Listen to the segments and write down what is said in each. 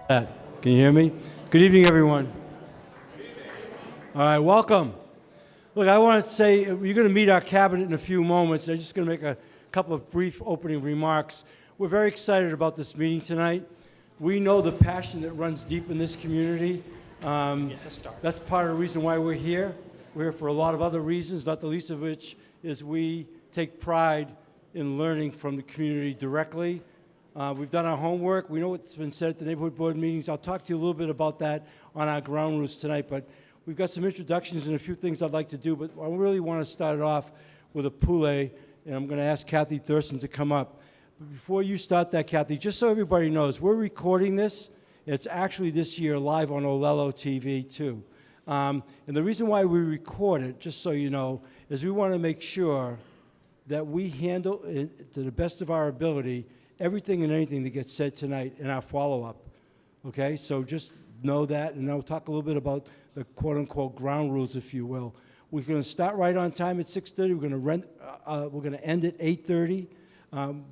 Can you hear me? Good evening, everyone. All right, welcome. Look, I want to say, you're going to meet our cabinet in a few moments. I'm just going to make a couple of brief opening remarks. We're very excited about this meeting tonight. We know the passion that runs deep in this community. That's part of the reason why we're here. We're here for a lot of other reasons, not the least of which is we take pride in learning from the community directly. We've done our homework. We know what's been said at the neighborhood board meetings. I'll talk to you a little bit about that on our ground rules tonight, but we've got some introductions and a few things I'd like to do, but I really want to start it off with a pule, and I'm going to ask Kathy Thurston to come up. But before you start that, Kathy, just so everybody knows, we're recording this. It's actually this year live on Olelo TV, too. And the reason why we record it, just so you know, is we want to make sure that we handle, to the best of our ability, everything and anything that gets said tonight in our follow-up, okay? So just know that, and I'll talk a little bit about the quote-unquote ground rules, if you will. We're going to start right on time at 6:30. We're going to end at 8:30.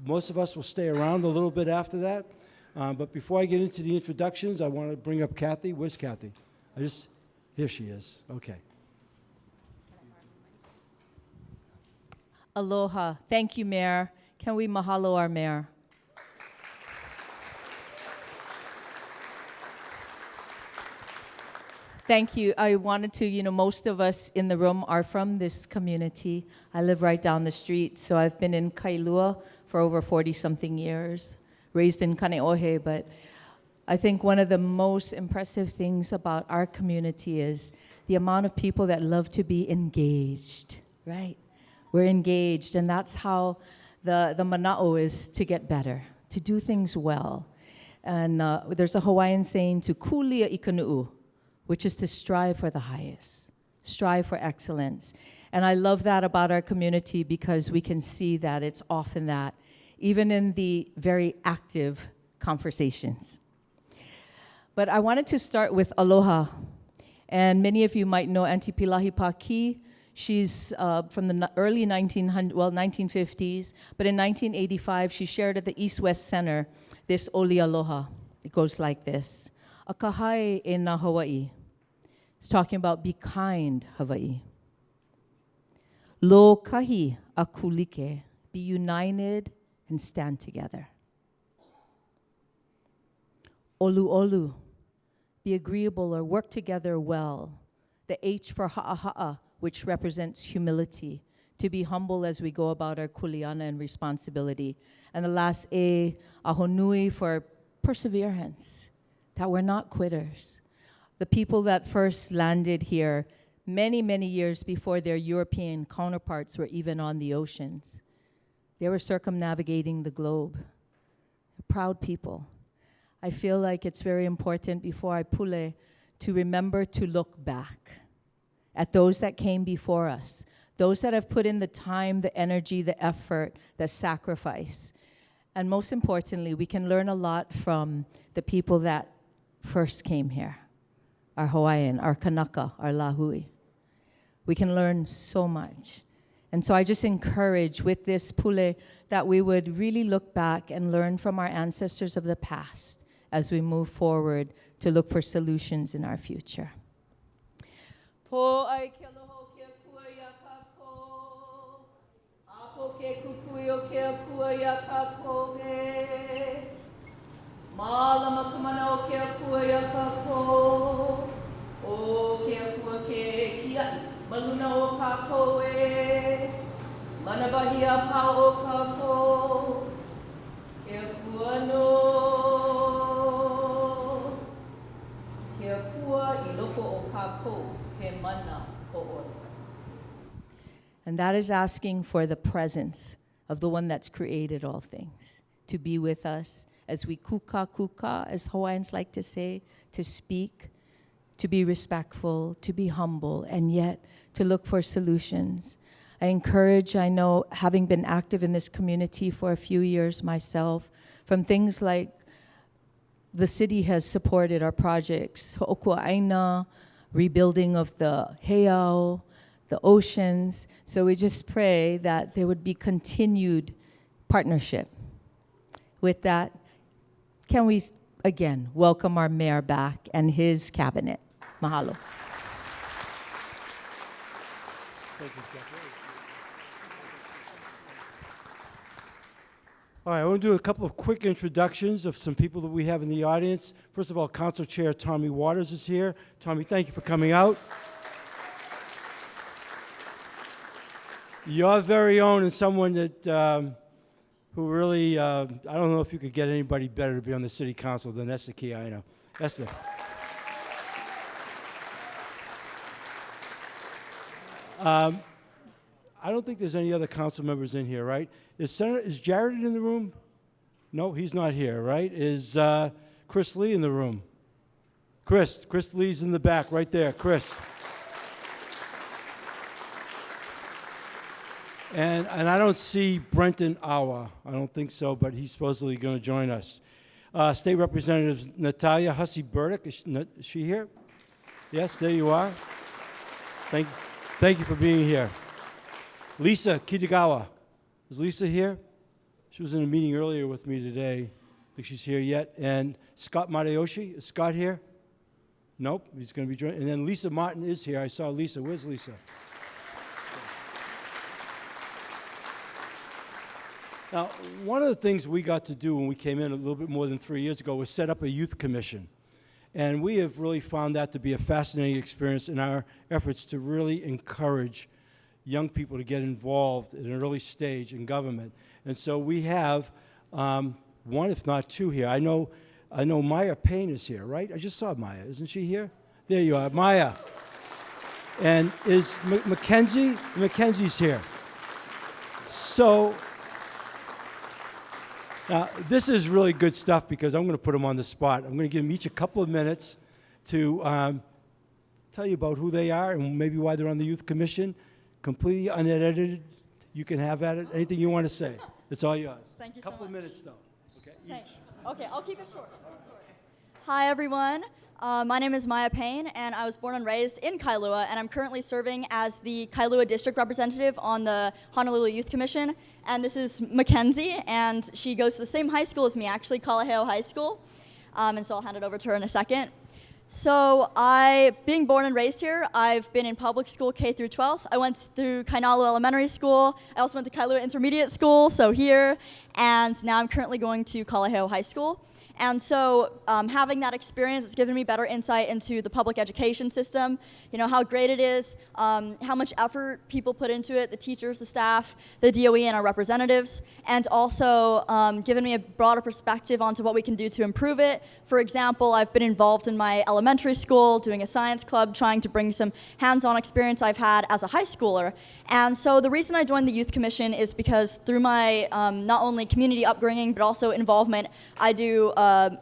Most of us will stay around a little bit after that. But before I get into the introductions, I want to bring up Kathy. Where's Kathy? Here she is. Okay. Aloha. Thank you, Mayor. Can we mahalo our Mayor? Thank you. I wanted to, most of us in the room are from this community. I live right down the street, so I've been in Kailua for over 40-something years, raised in Kāneʻohe, but I think one of the most impressive things about our community is the amount of people that love to be engaged, right? We're engaged, and that's how the mana'o is to get better, to do things well. And there's a Hawaiian saying, to kulia I kanu'u, which is to strive for the highest, strive for excellence. And I love that about our community because we can see that it's often that, even in the very active conversations. But I wanted to start with aloha. And many of you might know Auntie Pilahi Paki. She's from the early 1950s, but in 1985, she shared at the East-West Center this Oli Aloha. It goes like this. Akahai e na Hawaii. It's talking about be kind, Hawaii. Lo kahi a kulike. Be united and stand together. Olu olu. Be agreeable or work together well. The H for ha'aha'a, which represents humility. To be humble as we go about our kuleana and responsibility. And the last A, ahonui, for perseverance. That we're not quitters. The people that first landed here many, many years before their European counterparts were even on the oceans. They were circumnavigating the globe. Proud people. I feel like it's very important before I pule to remember to look back at those that came before us, those that have put in the time, the energy, the effort, the sacrifice. And most importantly, we can learn a lot from the people that first came here, our Hawaiian, our Kanaka, our Lahui. We can learn so much. And so I just encourage with this pule that we would really look back and learn from our ancestors of the past as we move forward to look for solutions in our future. Po ai ke aloha ke kua ia kako, ako ke kukuio ke kua ia kako he. Malama kumana o ke akua ia kako, o ke akua ke kia, maluna o kako e, manabahia pao o kako, ke akua no, ke akua I loko o kako, he mana o oi. And that is asking for the presence of the one that's created all things, to be with us, as we kuka, as Hawaiians like to say, to speak, to be respectful, to be humble, and yet to look for solutions. I encourage, I know, having been active in this community for a few years myself, from things like the city has supported our projects, ho'okua'aina, rebuilding of the heiau, the oceans. So we just pray that there would be continued partnership. With that, can we again welcome our mayor back and his cabinet. Mahalo. All right, I want to do a couple of quick introductions of some people that we have in the audience. First of all, Council Chair Tommy Waters is here. Tommy, thank you for coming out. Your very own and someone that who really, I don't know if you could get anybody better to be on the city council than Esther Kiaino. Esther. I don't think there's any other council members in here, right? Is Jared in the room? No, he's not here, right? Is Chris Lee in the room? Chris Lee's in the back, right there, Chris. And I don't see Brenton Awa. I don't think so, but he's supposedly going to join us. State Representative Natalia Hussey-Burdick, is she here? Yes, there you are. Thank you for being here. Lisa Kitagawa. Is Lisa here? She was in a meeting earlier with me today. I think she's here yet. And Scott Matayoshi. Is Scott here? Nope, he's going to be joining. And then Lisa Martin is here. I saw Lisa. Where's Lisa? Now, one of the things we got to do when we came in a little bit more than 3 years ago was set up a youth commission. And we have really found that to be a fascinating experience in our efforts to really encourage young people to get involved at an early stage in government. And so we have one, if not two here. I know Maya Payne is here, right? I just saw Maya. Isn't she here? There you are, Maya. And is Mackenzie? Mackenzie's here. So now, this is really good stuff because I'm going to put them on the spot. I'm going to give them each a couple of minutes to tell you about who they are and maybe why they're on the Youth Commission. Completely unedited. You can have at it. Anything you want to say. It's all yours. Thank you so much. Couple of minutes, though. Okay, Thanks. Okay, I'll keep it short. Hi, everyone. My name is Maya Payne, and I was born and raised in Kailua, and I'm currently serving as the Kailua District Representative on the Honolulu Youth Commission. And this is Mackenzie, and she goes to the same high school as me, actually, Kāneʻohe High School. And so I'll hand it over to her in a second. So being born and raised here, I've been in public school K through 12th. I went through Kailua Elementary School. I also went to Kailua Intermediate School, so here. And now I'm currently going to Kāneʻohe High School. And so having that experience has given me better insight into the public education system, you know, how great it is, how much effort people put into it, the teachers, the staff, the DOE, and our representatives, and also given me a broader perspective onto what we can do to improve it. For example, I've been involved in my elementary school, doing a science club, trying to bring some hands-on experience I've had as a high schooler. And so the reason I joined the Youth Commission is because through my not only community upbringing, but also involvement, I do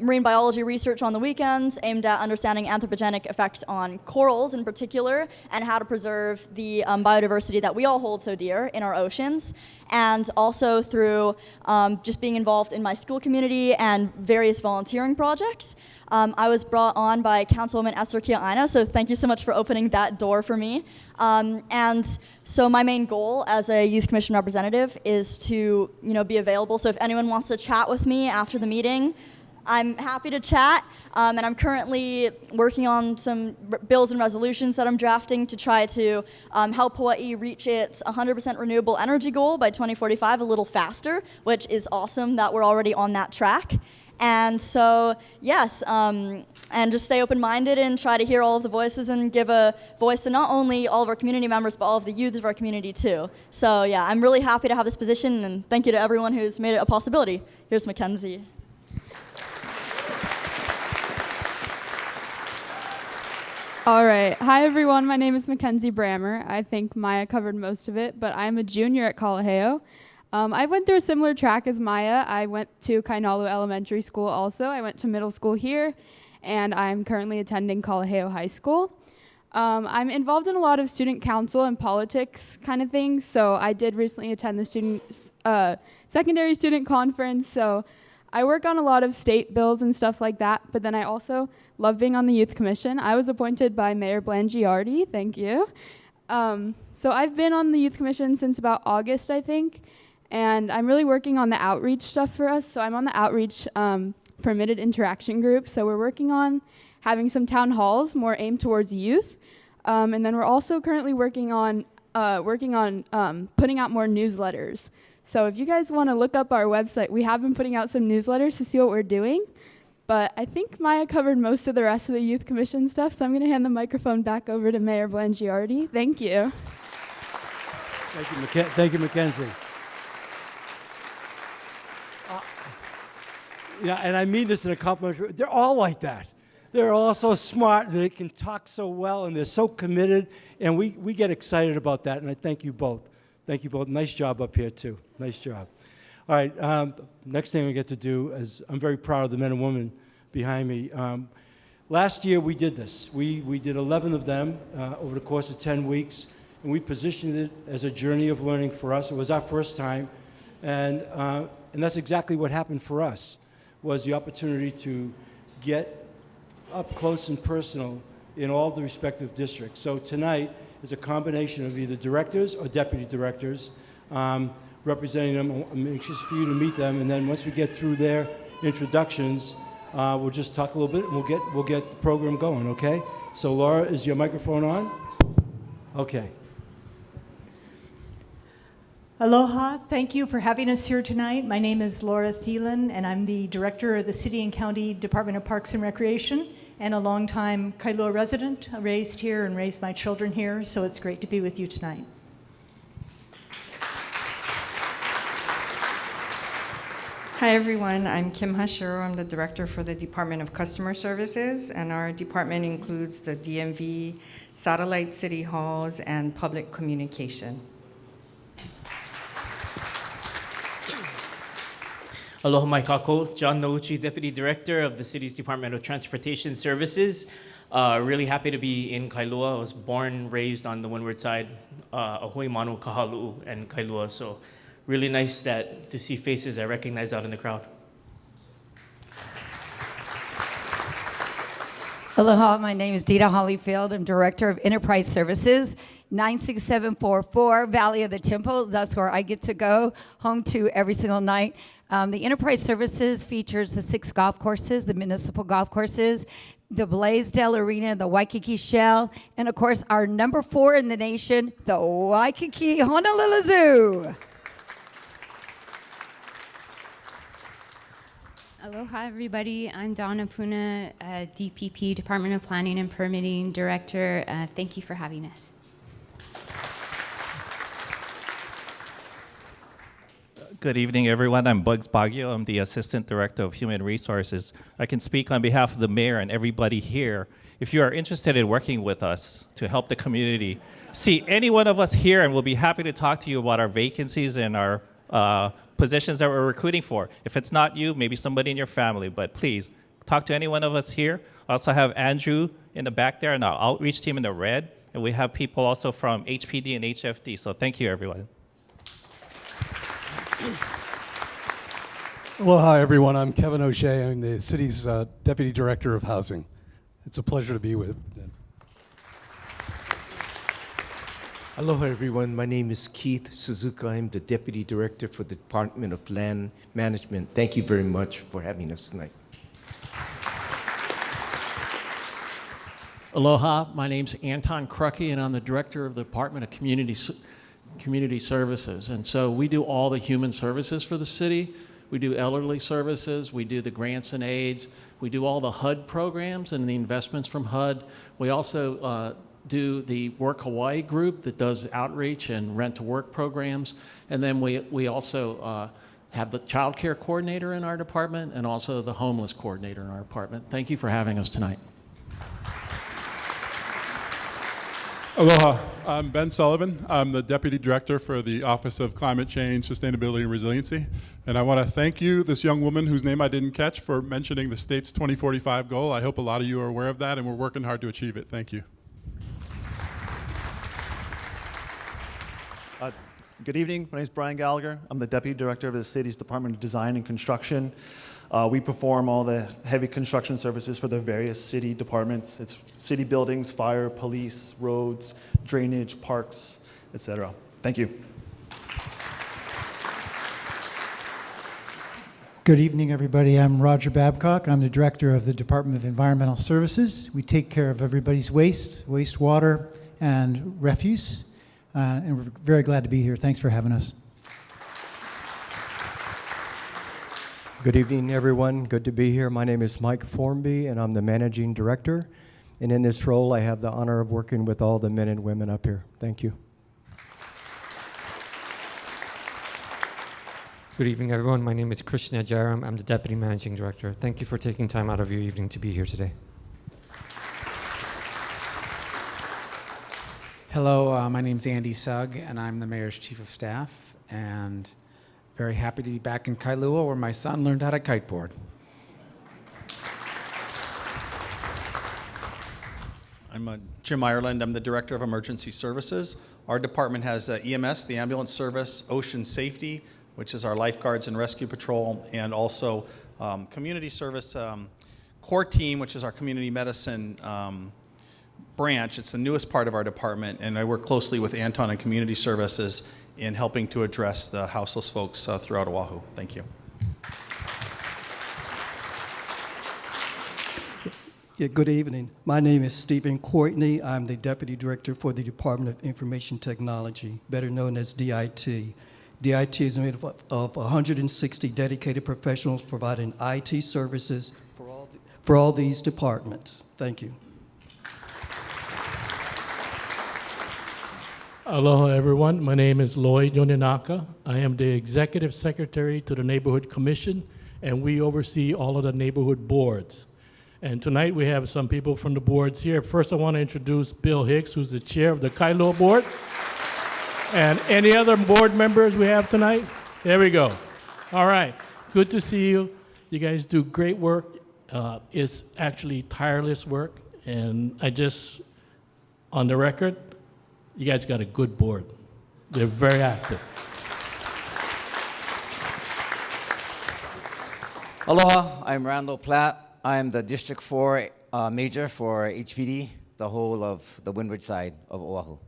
marine biology research on the weekends aimed at understanding anthropogenic effects on corals in particular and how to preserve the biodiversity that we all hold so dear in our oceans. And also through just being involved in my school community and various volunteering projects. I was brought on by Councilwoman Esther Kiaina, so thank you so much for opening that door for me. And so my main goal as a Youth Commission representative is to, be available. So if anyone wants to chat with me after the meeting, I'm happy to chat, and I'm currently working on some bills and resolutions that I'm drafting to try to help Hawaii reach its 100% renewable energy goal by 2045 a little faster, which is awesome that we're already on that track. And so, yes, and just stay open-minded and try to hear all of the voices and give a voice to not only all of our community members, but all of the youth of our community too. So yeah, I'm really happy to have this position, and thank you to everyone who's made it a possibility. Here's Mackenzie. All right. Hi, everyone. My name is Mackenzie Brammer. I think Maya covered most of it, but I'm a junior at Kāleʻo. I went through a similar track as Maya. I went to Kainalua Elementary School also. I went to middle school here, and I'm currently attending Kāleʻo High School. I'm involved in a lot of student council and politics kind of things, so I did recently attend the secondary student conference, so I work on a lot of state bills and stuff like that, but then I also love being on the Youth Commission. I was appointed by Mayor Blangiardi, thank you. So I've been on the Youth Commission since about August, I think, And I'm really working on the outreach stuff for us. So I'm on the outreach permitted interaction group. So we're working on having some town halls more aimed towards youth. And then we're also currently working on putting out more newsletters. So if you guys want to look up our website, we have been putting out some newsletters to see what we're doing. But I think Maya covered most of the rest of the Youth Commission stuff, so I'm going to hand the microphone back over to Mayor Blangiardi. Thank you. Thank you, Mackenzie. Yeah, and I mean this in a compliment. They're all like that. They're all so smart. They can talk so well, and they're so committed. And we get excited about that, and I thank you both. Thank you both. Nice job up here, too. Nice job. All right, next thing we get to do is, I'm very proud of the men and women behind me. Last year we did this. We did 11 of them over the course of 10 weeks, and we positioned it as a journey of learning for us. It was our first time, and that's exactly what happened for us, was the opportunity to get up close and personal in all the respective districts. So tonight is a combination of either directors or deputy directors representing them. I'm anxious for you to meet them, and then once we get through their introductions, we'll just talk a little bit, and we'll get the program going, okay? So Laura, is your microphone on? Okay. Aloha, thank you for having us here tonight. My name is Laura Thielen, and I'm the Director of the City and County Department of Parks and Recreation, and a longtime Kailua resident, raised here and raised my children here, so it's great to be with you tonight. Hi everyone, I'm Kim Hashiro. I'm the Director for the Department of Customer Services, and our department includes the DMV, satellite city halls, and public communication. Aloha mai kākou, John Nouchi, Deputy Director of the City's Department of Transportation Services. Really happy to be in Kailua. I was born, raised on the windward side, Ahui Manu, Kahalu'u, and Kailua. So really nice to see faces I recognize out in the crowd. Aloha, my name is Dita Hollyfield. I'm Director of Enterprise Services, 96744 Valley of the Temples. That's where I get to go home to every single night. The Enterprise Services features the 6 golf courses, the municipal golf courses, the Blaisdell Arena, the Waikiki Shell, and of course our number 4 in the nation, the Waikiki Honolulu Zoo. Aloha, everybody. I'm Donna Puna, DPP, Department of Planning and Permitting Director. Thank you for having us. Good evening, everyone. I'm Bugs Baguio. I'm the Assistant Director of Human Resources. I can speak on behalf of the mayor and everybody here. If you are interested in working with us to help the community, see any one of us here, and we'll be happy to talk to you about our vacancies and our positions that we're recruiting for. If it's not you, maybe somebody in your family, but please talk to any one of us here. I also have Andrew in the back there and our outreach team in the red, and we have people also from HPD and HFD, so thank you, everyone. Aloha, everyone. I'm Kevin O'Shea. I'm the city's Deputy Director of Housing. It's a pleasure to be with you. Aloha, everyone. My name is Keith Suzuka. I'm the Deputy Director for the Department of Land Management. Thank you very much for having us tonight. Aloha, my name's Anton Krucky, and I'm the Director of the Department of Community Services. And so we do all the human services for the city. We do elderly services, we do the grants and aids, we do all the HUD programs and the investments from HUD. We also do the Work Hawaii group that does outreach and rent-to-work programs. And then we also have the child care coordinator in our department and also the homeless coordinator in our department. Thank you for having us tonight. Aloha, I'm Ben Sullivan. I'm the Deputy Director for the Office of Climate Change, Sustainability, and Resiliency. And I want to thank you, this young woman whose name I didn't catch, for mentioning the state's 2045 goal. I hope a lot of you are aware of that, and we're working hard to achieve it. Thank you. Good evening. My name is Brian Gallagher. I'm the Deputy Director of the city's Department of Design and Construction. We perform all the heavy construction services for the various city departments. It's city buildings, fire, police, roads, drainage, parks, etc. Thank you. Good evening, everybody. I'm Roger Babcock. I'm the Director of the Department of Environmental Services. We take care of everybody's wastewater, and refuse, and we're very glad to be here. Thanks for having us. Good evening, everyone. Good to be here. My name is Mike Formby, and I'm the Managing Director. And in this role, I have the honor of working with all the men and women up here. Thank you. Good evening, everyone. My name is Krishna Jaram. I'm the Deputy Managing Director. Thank you for taking time out of your evening to be here today. Hello, my name's Andy Sugg, and I'm the Mayor's Chief of Staff, and very happy to be back in Kailua, where my son learned how to kiteboard. I'm Jim Ireland. I'm the Director of Emergency Services. Our department has EMS, the ambulance service, ocean safety, which is our lifeguards and rescue patrol, and also community service core team, which is our community medicine branch. It's the newest part of our department, and I work closely with Anton and Community Services in helping to address the houseless folks throughout Oahu. Thank you. Yeah, good evening. My name is Stephen Courtney. I'm the Deputy Director for the Department of Information Technology, better known as DIT. DIT is made up of 160 dedicated professionals providing IT services for all these departments. Thank you. Aloha, everyone. My name is Lloyd Yoninaka. I am the Executive Secretary to the Neighborhood Commission, and we oversee all of the neighborhood boards. And tonight we have some people from the boards here. First, I want to introduce Bill Hicks, who's the chair of the Kailua Board. And any other board members we have tonight? There we go. All right. Good to see you. You guys do great work. It's actually tireless work. And I just, on the record, you guys got a good board. They're very active. Aloha, I'm Randall Platt. I'm the District 4 Major for HPD, the whole of the windward side of Oahu.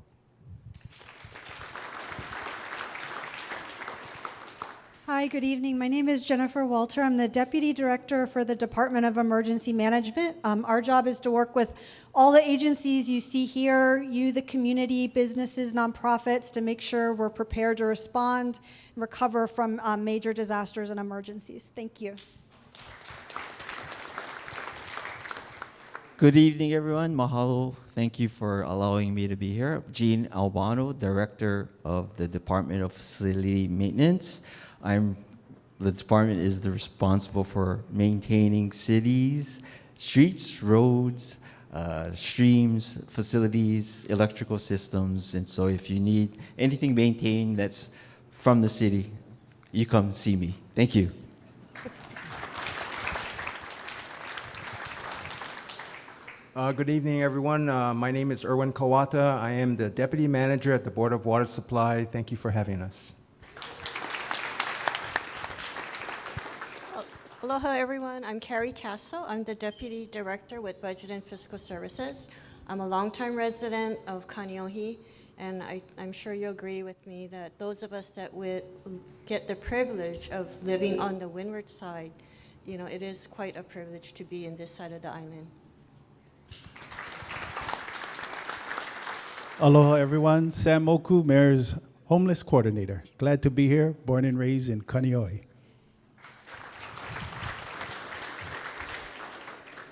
Hi, good evening. My name is Jennifer Walter. I'm the Deputy Director for the Department of Emergency Management. Our job is to work with all the agencies you see here, you, the community, businesses, nonprofits, to make sure we're prepared to respond and recover from major disasters and emergencies. Thank you. Good evening, everyone. Mahalo. Thank you for allowing me to be here. Gene Albano, Director of the Department of Facility Maintenance. The department is responsible for maintaining cities, streets, roads, streams, facilities, electrical systems. And so if you need anything maintained that's from the city, you come see me. Thank you. Good evening, everyone. My name is Erwin Kawata. I am the Deputy Manager at the Board of Water Supply. Thank you for having us. Aloha, everyone. I'm Carrie Castle. I'm the Deputy Director with Budget and Fiscal Services. I'm a longtime resident of Kāneʻohe, and I'm sure you'll agree with me that those of us that would get the privilege of living on the windward side, you know, it is quite a privilege to be in this side of the island. Aloha, everyone. Sam Moku, Mayor's Homeless Coordinator. Glad to be here, born and raised in Kaneʻohe.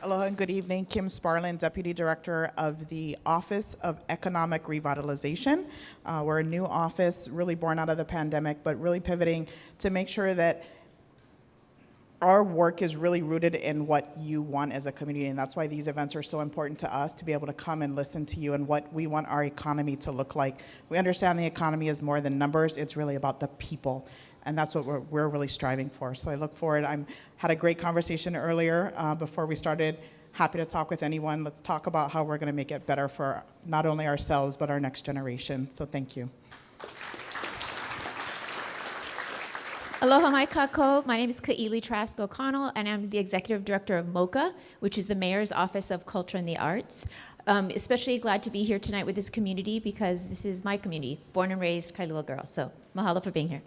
Aloha and good evening. Kim Sparlin, Deputy Director of the Office of Economic Revitalization. We're a new office, really born out of the pandemic, but really pivoting to make sure that our work is really rooted in what you want as a community, and that's why these events are so important to us, to be able to come and listen to you and what we want our economy to look like. We understand the economy is more than numbers. It's really about the people. And that's what we're really striving for. So I look forward. I had a great conversation earlier before we started. Happy to talk with anyone. Let's talk about how we're going to make it better for not only ourselves, but our next generation. So thank you. Aloha mai kākou. My name is Kaʻili Trask O'Connell, and I'm the Executive Director of MOCA, which is the Mayor's Office of Culture and the Arts. Especially glad to be here tonight with this community because this is my community, born and raised Kailua girl. So mahalo for being here.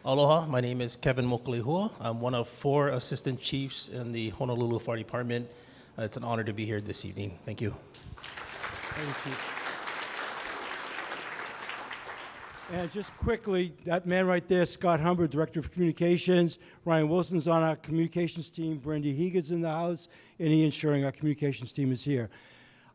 Aloha, my name is Kevin Mokulihua. I'm one of 4 assistant chiefs in the Honolulu Fire Department. It's an honor to be here this evening. Thank you. Thank you, Chief. And just quickly, that man right there, Scott Humber, Director of Communications. Ryan Wilson's on our communications team. Brandy Heegan's in the house, and he ensuring our communications team is here.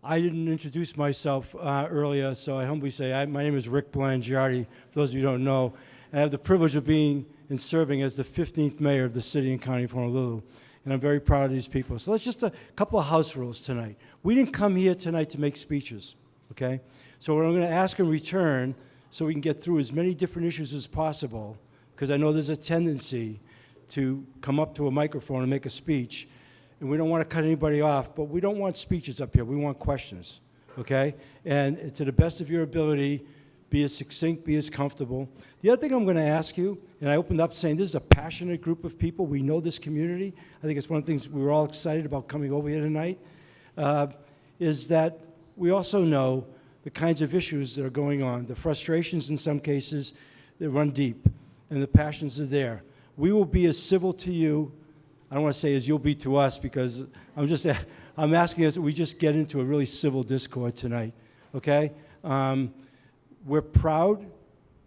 I didn't introduce myself earlier, so I humbly say my name is Rick Blangiardi, for those of you who don't know. And I have the privilege of being and serving as the 15th mayor of the city and county of Honolulu. And I'm very proud of these people. So let's just a couple of house rules tonight. We didn't come here tonight to make speeches, okay? So what I'm going to ask in return, so we can get through as many different issues as possible, because I know there's a tendency to come up to a microphone and make a speech, and we don't want to cut anybody off, but we don't want speeches up here. We want questions, okay? And to the best of your ability, be as succinct, be as comfortable. The other thing I'm going to ask you, and I opened up saying this is a passionate group of people. We know this community. I think it's one of the things we were all excited about coming over here tonight, is that we also know the kinds of issues that are going on, the frustrations in some cases that run deep, and the passions are there. We will be as civil to you, I don't want to say as you'll be to us, because I'm asking us that we just get into a really civil discord tonight, okay? We're proud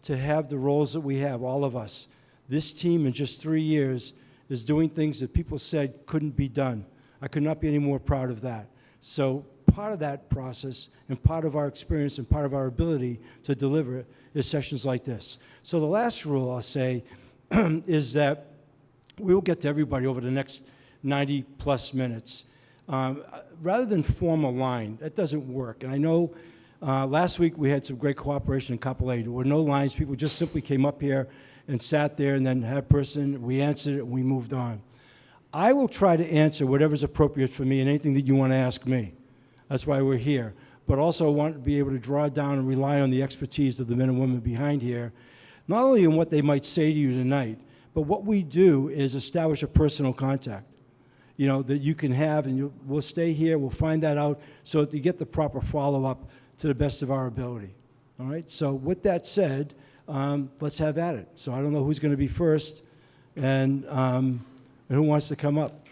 to have the roles that we have, all of us. This team in just 3 years is doing things that people said couldn't be done. I could not be any more proud of that. So part of that process and part of our experience and part of our ability to deliver is sessions like this. So the last rule I'll say is that we will get to everybody over the next 90 plus minutes. Rather than form a line, that doesn't work. And I know last week we had some great cooperation in Kapolei. There were no lines. People just simply came up here and sat there and then had a person, we answered it, and we moved on. I will try to answer whatever's appropriate for me and anything that you want to ask me. That's why we're here. But also I want to be able to draw down and rely on the expertise of the men and women behind here, not only in what they might say to you tonight, but what we do is establish a personal contact, you know, that you can have, and we'll stay here, we'll find that out so that you get the proper follow-up to the best of our ability. All right, so with that said, let's have at it. So I don't know who's going to be first and who wants to come up.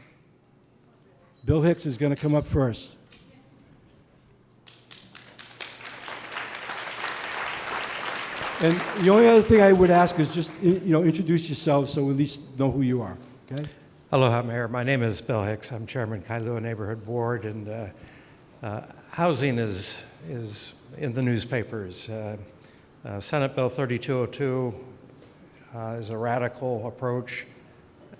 Bill Hicks is going to come up first. And the only other thing I would ask is just, introduce yourself so we at least know who you are, okay? Aloha, Mayor. My name is Bill Hicks. I'm Chairman Kailua Neighborhood Board, and housing is in the newspapers. Senate Bill 3202 is a radical approach.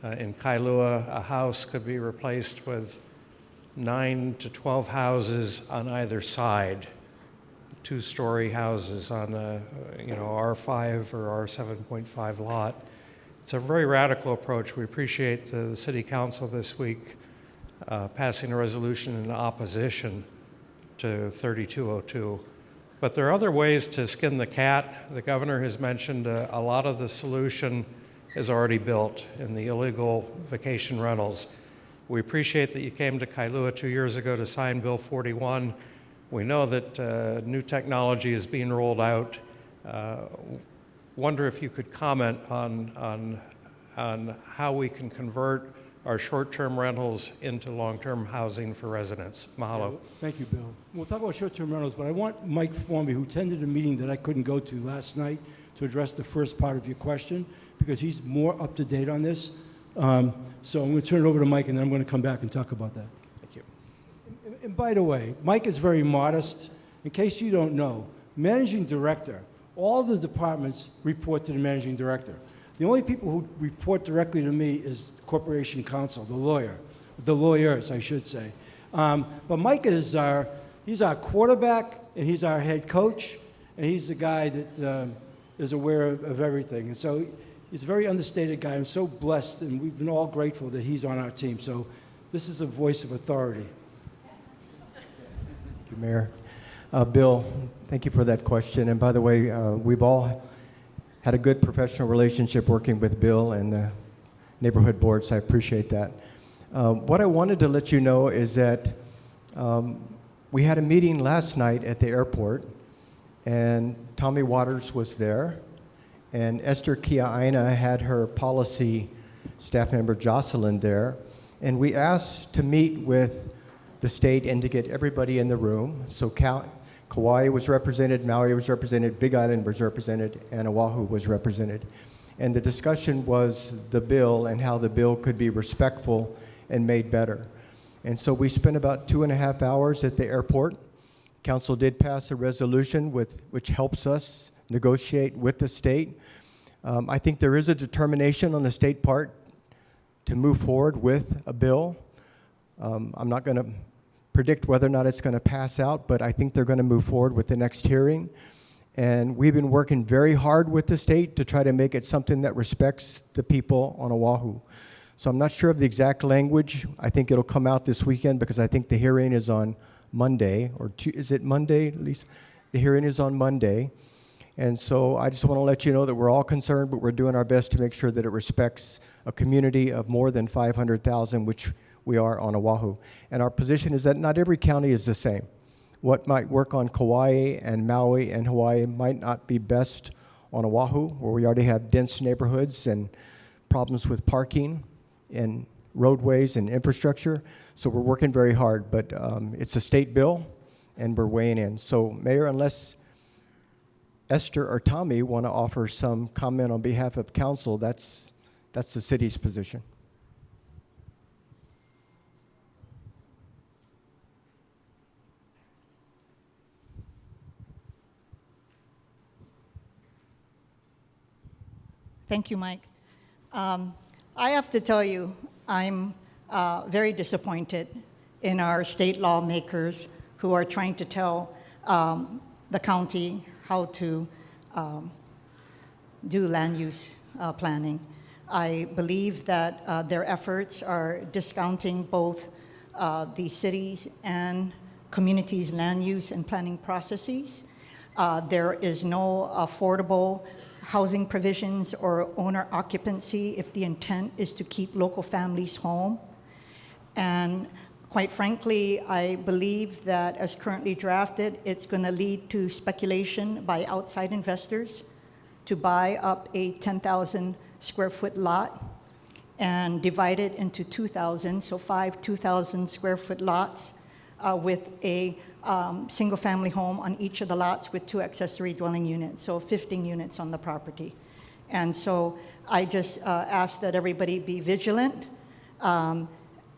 In Kailua, a house could be replaced with 9 to 12 houses on either side. 2-story houses on a R5 or R7.5 lot. It's a very radical approach. We appreciate the City Council this week passing a resolution in opposition to 3202. But there are other ways to skin the cat. The governor has mentioned a lot of the solution is already built in the illegal vacation rentals. We appreciate that you came to Kailua 2 years ago to sign Bill 41. We know that new technology is being rolled out. Wonder if you could comment on how we can convert our short-term rentals into long-term housing for residents. Mahalo. Yeah, thank you, Bill. We'll talk about short-term rentals, but I want Mike Formby, who attended a meeting that I couldn't go to last night, to address the first part of your question, because he's more up-to-date on this. So I'm going to turn it over to Mike, and then I'm going to come back and talk about that. Thank you. And by the way, Mike is very modest. In case you don't know, managing director, all the departments report to the managing director. The only people who report directly to me is the corporation counsel, the lawyers, I should say. But Mike is he's our quarterback, and he's our head coach, and he's the guy that is aware of everything. And so he's a very understated guy. I'm so blessed, and we've been all grateful that he's on our team. So this is a voice of authority. Thank you, Mayor. Bill, thank you for that question. And by the way, we've all had a good professional relationship working with Bill and the neighborhood boards. I appreciate that. What I wanted to let you know is that we had a meeting last night at the airport, and Tommy Waters was there, And Esther Kia'aina had her policy staff member Jocelyn there. And we asked to meet with the state and to get everybody in the room. So Kauai was represented, Maui was represented, Big Island was represented, and Oahu was represented. And the discussion was the bill and how the bill could be respectful and made better. And so we spent about 2.5 hours at the airport. Council did pass a resolution which helps us negotiate with the state. I think there is a determination on the state part to move forward with a bill. I'm not going to predict whether or not it's going to pass out, but I think they're going to move forward with the next hearing. And we've been working very hard with the state to try to make it something that respects the people on Oahu. So I'm not sure of the exact language. I think it'll come out this weekend because I think the hearing is on Monday, is it Monday, at least? The hearing is on Monday. And so I just want to let you know that we're all concerned, but we're doing our best to make sure that it respects a community of more than 500,000, which we are on Oahu. And our position is that not every county is the same. What might work on Kauai and Maui and Hawaii might not be best on Oahu, where we already have dense neighborhoods and problems with parking and roadways and infrastructure. So we're working very hard, but it's a state bill and we're weighing in. So Mayor, unless Esther or Tommy want to offer some comment on behalf of council, that's the city's position. Thank you, Mike. I have to tell you, I'm very disappointed in our state lawmakers who are trying to tell the county how to do land use planning. I believe that their efforts are discounting both the cities and communities' land use and planning processes. There is no affordable housing provisions or owner occupancy if the intent is to keep local families home. And quite frankly, I believe that as currently drafted, it's going to lead to speculation by outside investors to buy up a 10,000 square foot lot and divide it into 2,000, so 5 2,000 square foot lots with a single family home on each of the lots with 2 accessory dwelling units, so 15 units on the property. And so I just ask that everybody be vigilant.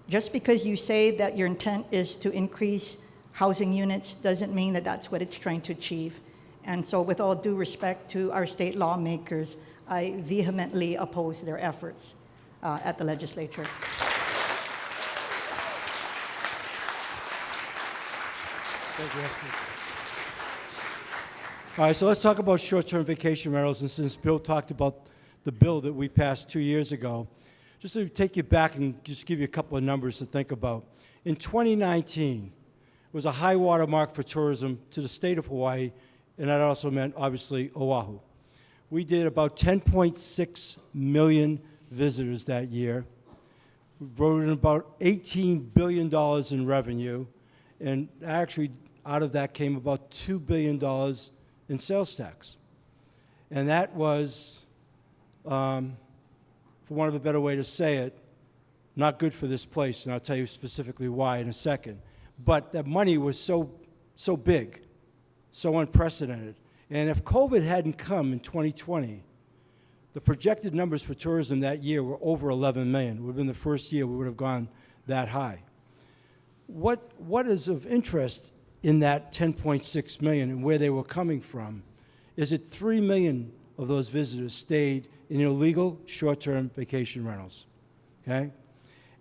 Just because you say that your intent is to increase housing units doesn't mean that that's what it's trying to achieve. And so with all due respect to our state lawmakers, I vehemently oppose their efforts at the legislature. Thank you, Esther. All right, so let's talk about short-term vacation rentals. And since Bill talked about the bill that we passed 2 years ago, just to take you back and just give you a couple of numbers to think about. In 2019, it was a high water mark for tourism to the state of Hawaii, and that also meant, obviously, Oahu. We did about 10.6 million visitors that year. We brought in about $18 billion in revenue, and actually, out of that came about $2 billion in sales tax. And that was, for want of a better way to say it, not good for this place, and I'll tell you specifically why in a second. But that money was so big, so unprecedented. And if COVID hadn't come in 2020, the projected numbers for tourism that year were over 11 million. It would have been the first year we would have gone that high. What is of interest in that 10.6 million and where they were coming from is that 3 million of those visitors stayed in illegal short-term vacation rentals, okay?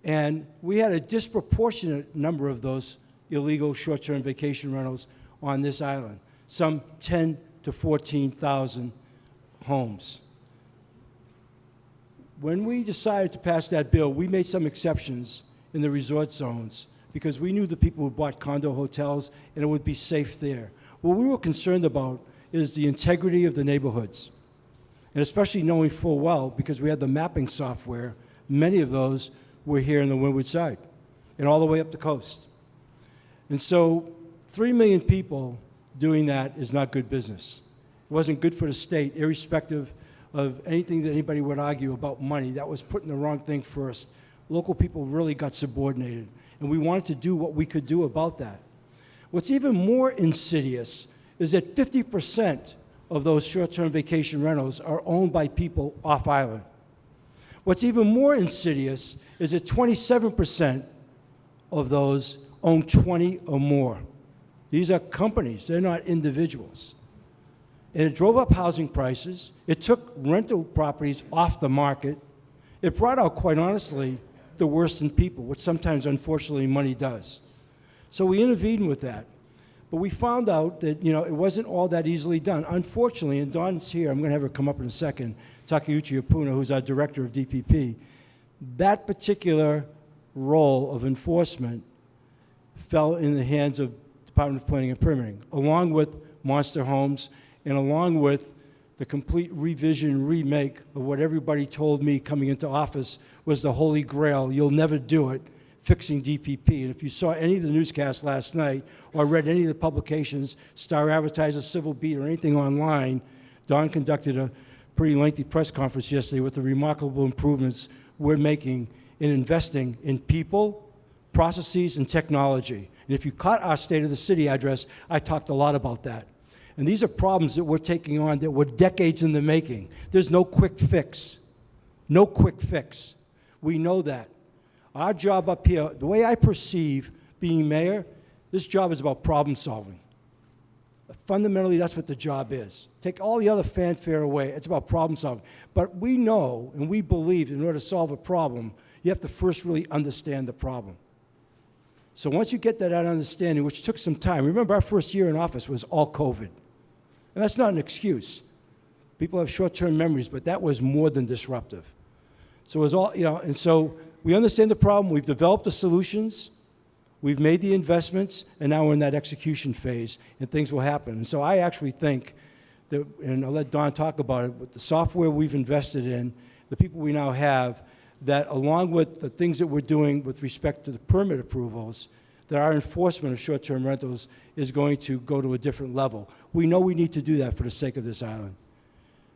And we had a disproportionate number of those illegal short-term vacation rentals on this island, some 10 to 14,000 homes. When we decided to pass that bill, we made some exceptions in the resort zones because we knew the people who bought condo hotels and it would be safe there. What we were concerned about is the integrity of the neighborhoods, and especially knowing full well, because we had the mapping software, many of those were here in the Windward side and all the way up the coast. And so 3 million people doing that is not good business. It wasn't good for the state, irrespective of anything that anybody would argue about money. That was putting the wrong thing first. Local people really got subordinated, and we wanted to do what we could do about that. What's even more insidious is that 50% of those short-term vacation rentals are owned by people off island. What's even more insidious is that 27% of those own 20 or more. These are companies, they're not individuals. And it drove up housing prices. It took rental properties off the market. It brought out, quite honestly, the worst in people, which sometimes, unfortunately, money does. So we intervened with that. But we found out that, it wasn't all that easily done. Unfortunately, and Dawn's here, I'm going to have her come up in a second, Takeuchi Apuna, who's our director of DPP, that particular role of enforcement fell in the hands of Department of Planning and Permitting, along with Monster Homes and along with the complete revision, remake of what everybody told me coming into office was the holy grail, you'll never do it, fixing DPP. And if you saw any of the newscasts last night or read any of the publications, Star Advertiser, Civil Beat, or anything online, Don conducted a pretty lengthy press conference yesterday with the remarkable improvements we're making in investing in people, processes, and technology. And if you caught our State of the City address, I talked a lot about that. And these are problems that we're taking on that were decades in the making. There's no quick fix. No quick fix. We know that. Our job up here, the way I perceive being mayor, this job is about problem solving. Fundamentally, that's what the job is. Take all the other fanfare away. It's about problem solving. But we know and we believe in order to solve a problem, you have to first really understand the problem. So once you get that understanding, which took some time, remember our first year in office was all COVID. And that's not an excuse. People have short-term memories, but that was more than disruptive. So it was all, and so we understand the problem, we've developed the solutions, we've made the investments, and now we're in that execution phase, and things will happen. And so I actually think that, and I'll let Don talk about it, with the software we've invested in, the people we now have, that along with the things that we're doing with respect to the permit approvals, that our enforcement of short-term rentals is going to go to a different level. We know we need to do that for the sake of this island.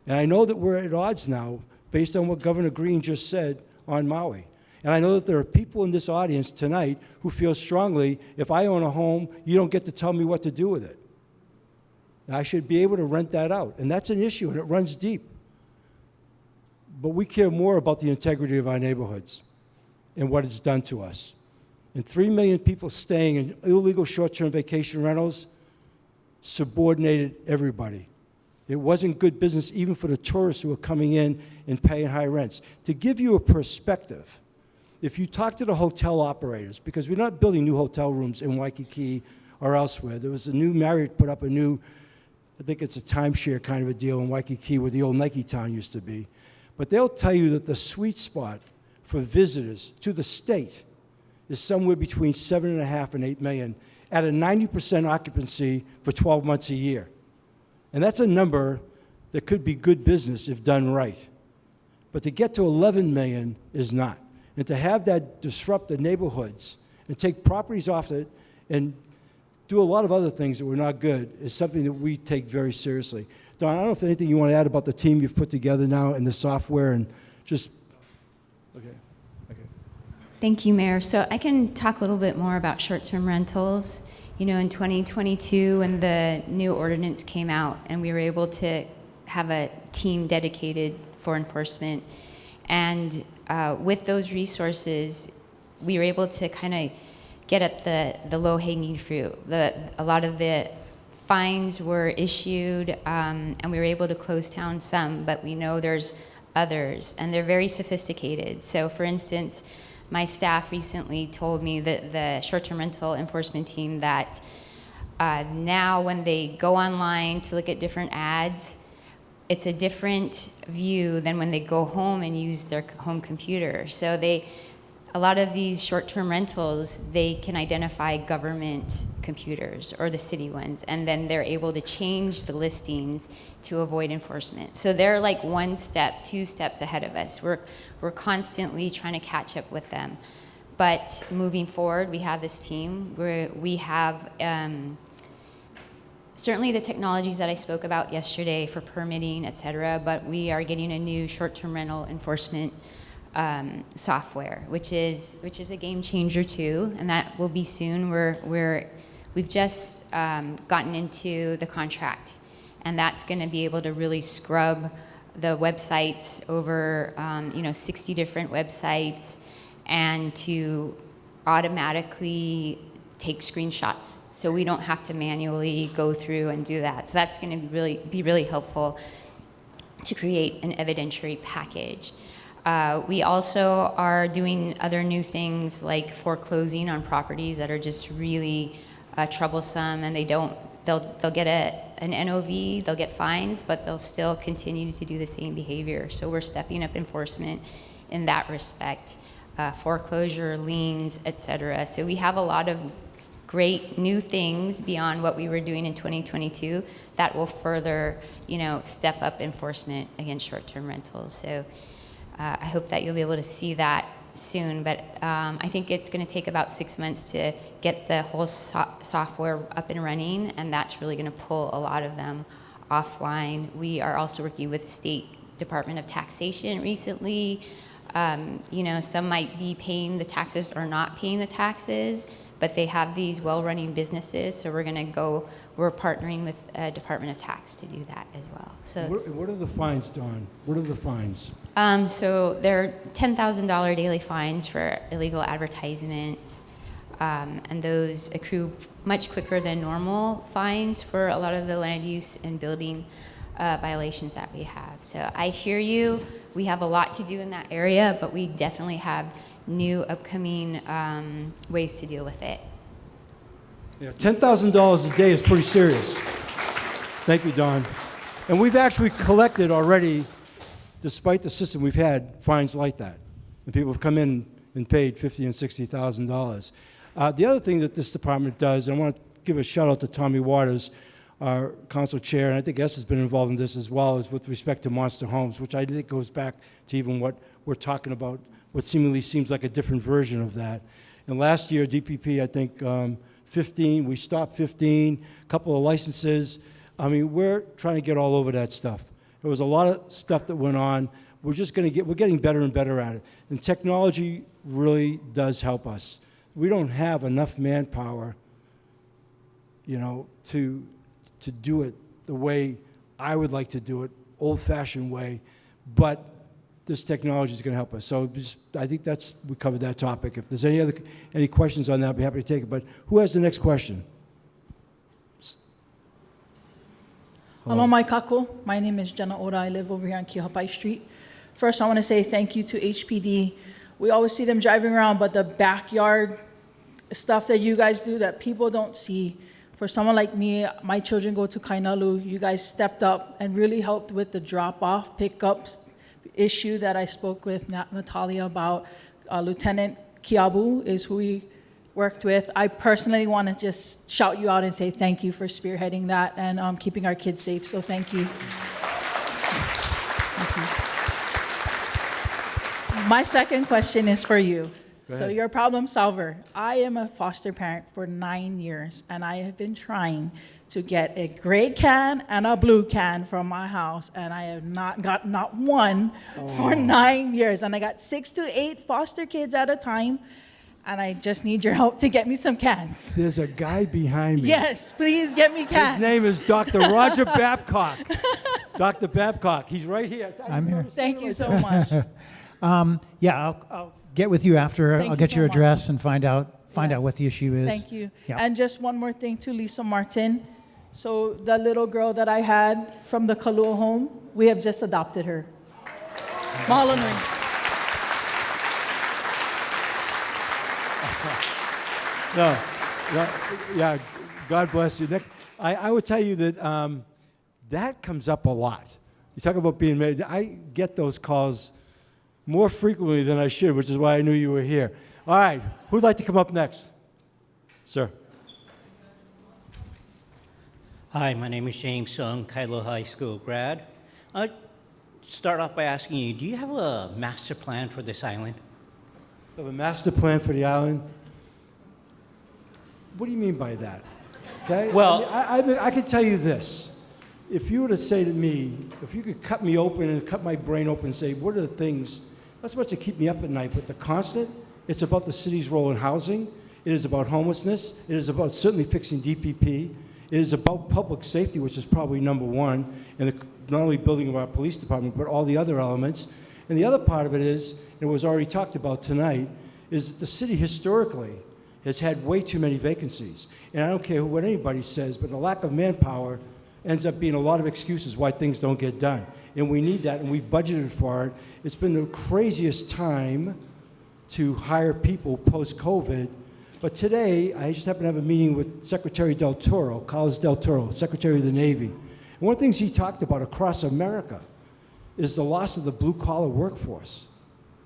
And I know that we're at odds now, based on what Governor Green just said on Maui. And I know that there are people in this audience tonight who feel strongly, if I own a home, you don't get to tell me what to do with it. I should be able to rent that out. And that's an issue, and it runs deep. But we care more about the integrity of our neighborhoods and what it's done to us. And 3 million people staying in illegal short-term vacation rentals subordinated everybody. It wasn't good business even for the tourists who were coming in and paying high rents. To give you a perspective, if you talk to the hotel operators, because we're not building new hotel rooms in Waikiki or elsewhere. There was a new Marriott put up a new, I think it's a timeshare kind of a deal in Waikiki where the old Nike Town used to be. But they'll tell you that the sweet spot for visitors to the state is somewhere between 7.5 and 8 million at a 90% occupancy for 12 months a year. And that's a number that could be good business if done right. But to get to 11 million is not. And to have that disrupt the neighborhoods and take properties off it and do a lot of other things that were not good is something that we take very seriously. Don, I don't know if there's anything you want to add about the team you've put together now and the software and just, okay. Thank you, Mayor. So I can talk a little bit more about short-term rentals. In 2022, when the new ordinance came out and we were able to have a team dedicated for enforcement, and with those resources, we were able to kind of get at the low-hanging fruit. A lot of the fines were issued, and we were able to close down some, but we know there's others, and they're very sophisticated. So, for instance, my staff recently told me that the short-term rental enforcement team that now when they go online to look at different ads, it's a different view than when they go home and use their home computer. So a lot of these short-term rentals, they can identify government computers or the city ones, and then they're able to change the listings to avoid enforcement. So they're like 1 step, 2 steps ahead of us. We're constantly trying to catch up with them. But moving forward, we have this team where we have certainly the technologies that I spoke about yesterday for permitting, et cetera, but we are getting a new short-term rental enforcement software, which is a game changer too, and that will be soon. We've just gotten into the contract, and that's going to be able to really scrub the websites over 60 different websites, and to automatically take screenshots, so we don't have to manually go through and do that. So that's going to be really helpful to create an evidentiary package. We also are doing other new things like foreclosing on properties that are just really troublesome, and they'll get an NOV, they'll get fines, but they'll still continue to do the same behavior. So we're stepping up enforcement in that respect, foreclosure, liens, et cetera. So we have a lot of great new things beyond what we were doing in 2022 that will further, step up enforcement against short-term rentals. So I hope that you'll be able to see that soon, but I think it's going to take about 6 months to get the whole software up and running, and that's really going to pull a lot of them offline. We are also working with State Department of Taxation recently. Some might be paying the taxes or not paying the taxes, but they have these well-running businesses, so we're partnering with Department of Tax to do that as well. So what are the fines, Dawn? What are the fines? So there are $10,000 daily fines for illegal advertisements, and those accrue much quicker than normal fines for a lot of the land use and building violations that we have. So I hear you. We have a lot to do in that area, but we definitely have new upcoming ways to deal with it. Yeah, $10,000 a day is pretty serious. Thank you, Don. And we've actually collected already, despite the system we've had, fines like that. And people have come in and paid $50,000 and $60,000. The other thing that this department does, and I want to give a shout out to Tommy Waters, our council chair, and I think S has been involved in this as well, is with respect to monster homes, which I think goes back to even what we're talking about, what seemingly seems like a different version of that. And last year, DPP, I think 15, we stopped 15, a couple of licenses. I mean, we're trying to get all over that stuff. There was a lot of stuff that went on. We're getting better and better at it. And technology really does help us. We don't have enough manpower, to do it the way I would like to do it, old-fashioned way, but this technology is going to help us. So I think we covered that topic. If there's any questions on that, I'd be happy to take it. But who has the next question? Hello, my kako. My name is Jenna Oda. I live over here on Kihapai Street. First, I want to say thank you to HPD. We always see them driving around, but the backyard stuff that you guys do that people don't see. For someone like me, my children go to Kainalu. You guys stepped up and really helped with the drop-off, pickups issue that I spoke with Natalia about. Lieutenant Kiabu is who we worked with. I personally want to just shout you out and say thank you for spearheading that and keeping our kids safe. So thank you. Thank you. My second question is for you. So you're a problem solver. I am a foster parent for 9 years, and I have been trying to get a gray can and a blue can from my house, and I have not one for 9 years. And I got 6 to 8 foster kids at a time, and I just need your help to get me some cans. There's a guy behind me. Yes, please get me cans. His name is Dr. Roger Babcock. Dr. Babcock, he's right here. I'm here. Thank you so much. I'll get with you after. Thank I'll you get so your much. address and find out what the issue is. Thank you. Yeah. And just one more thing to Lisa Martin. So the little girl that I had from the Kailua home, we have just adopted her. Mahalo nui. Yeah, God bless you. Next, I would tell you that that comes up a lot. You talk about being married. I get those calls more frequently than I should, which is why I knew you were here. All right, who'd like to come up next? Sir. Hi, my name is James Sung, Kailua High School grad. I'll start off by asking you, do you have a master plan for this island? You have a master plan for the island? What do you mean by that? Okay? Well- I can tell you this. If you were to say to me, if you could cut me open and cut my brain open and say, what are the things, that's what to keep me up at night, but the constant, it's about the city's role in housing. It is about homelessness. It is about certainly fixing DPP. It is about public safety, which is probably number one, and not only building of our police department, but all the other elements. And the other part of it is, and it was already talked about tonight, is that the city historically has had way too many vacancies. And I don't care what anybody says, but the lack of manpower ends up being a lot of excuses why things don't get done. And we need that, and we've budgeted for it. It's been the craziest time to hire people post-COVID. But today, I just happened to have a meeting with Secretary Del Toro, Carlos Del Toro, Secretary of the Navy. And one of the things he talked about across America is the loss of the blue-collar workforce,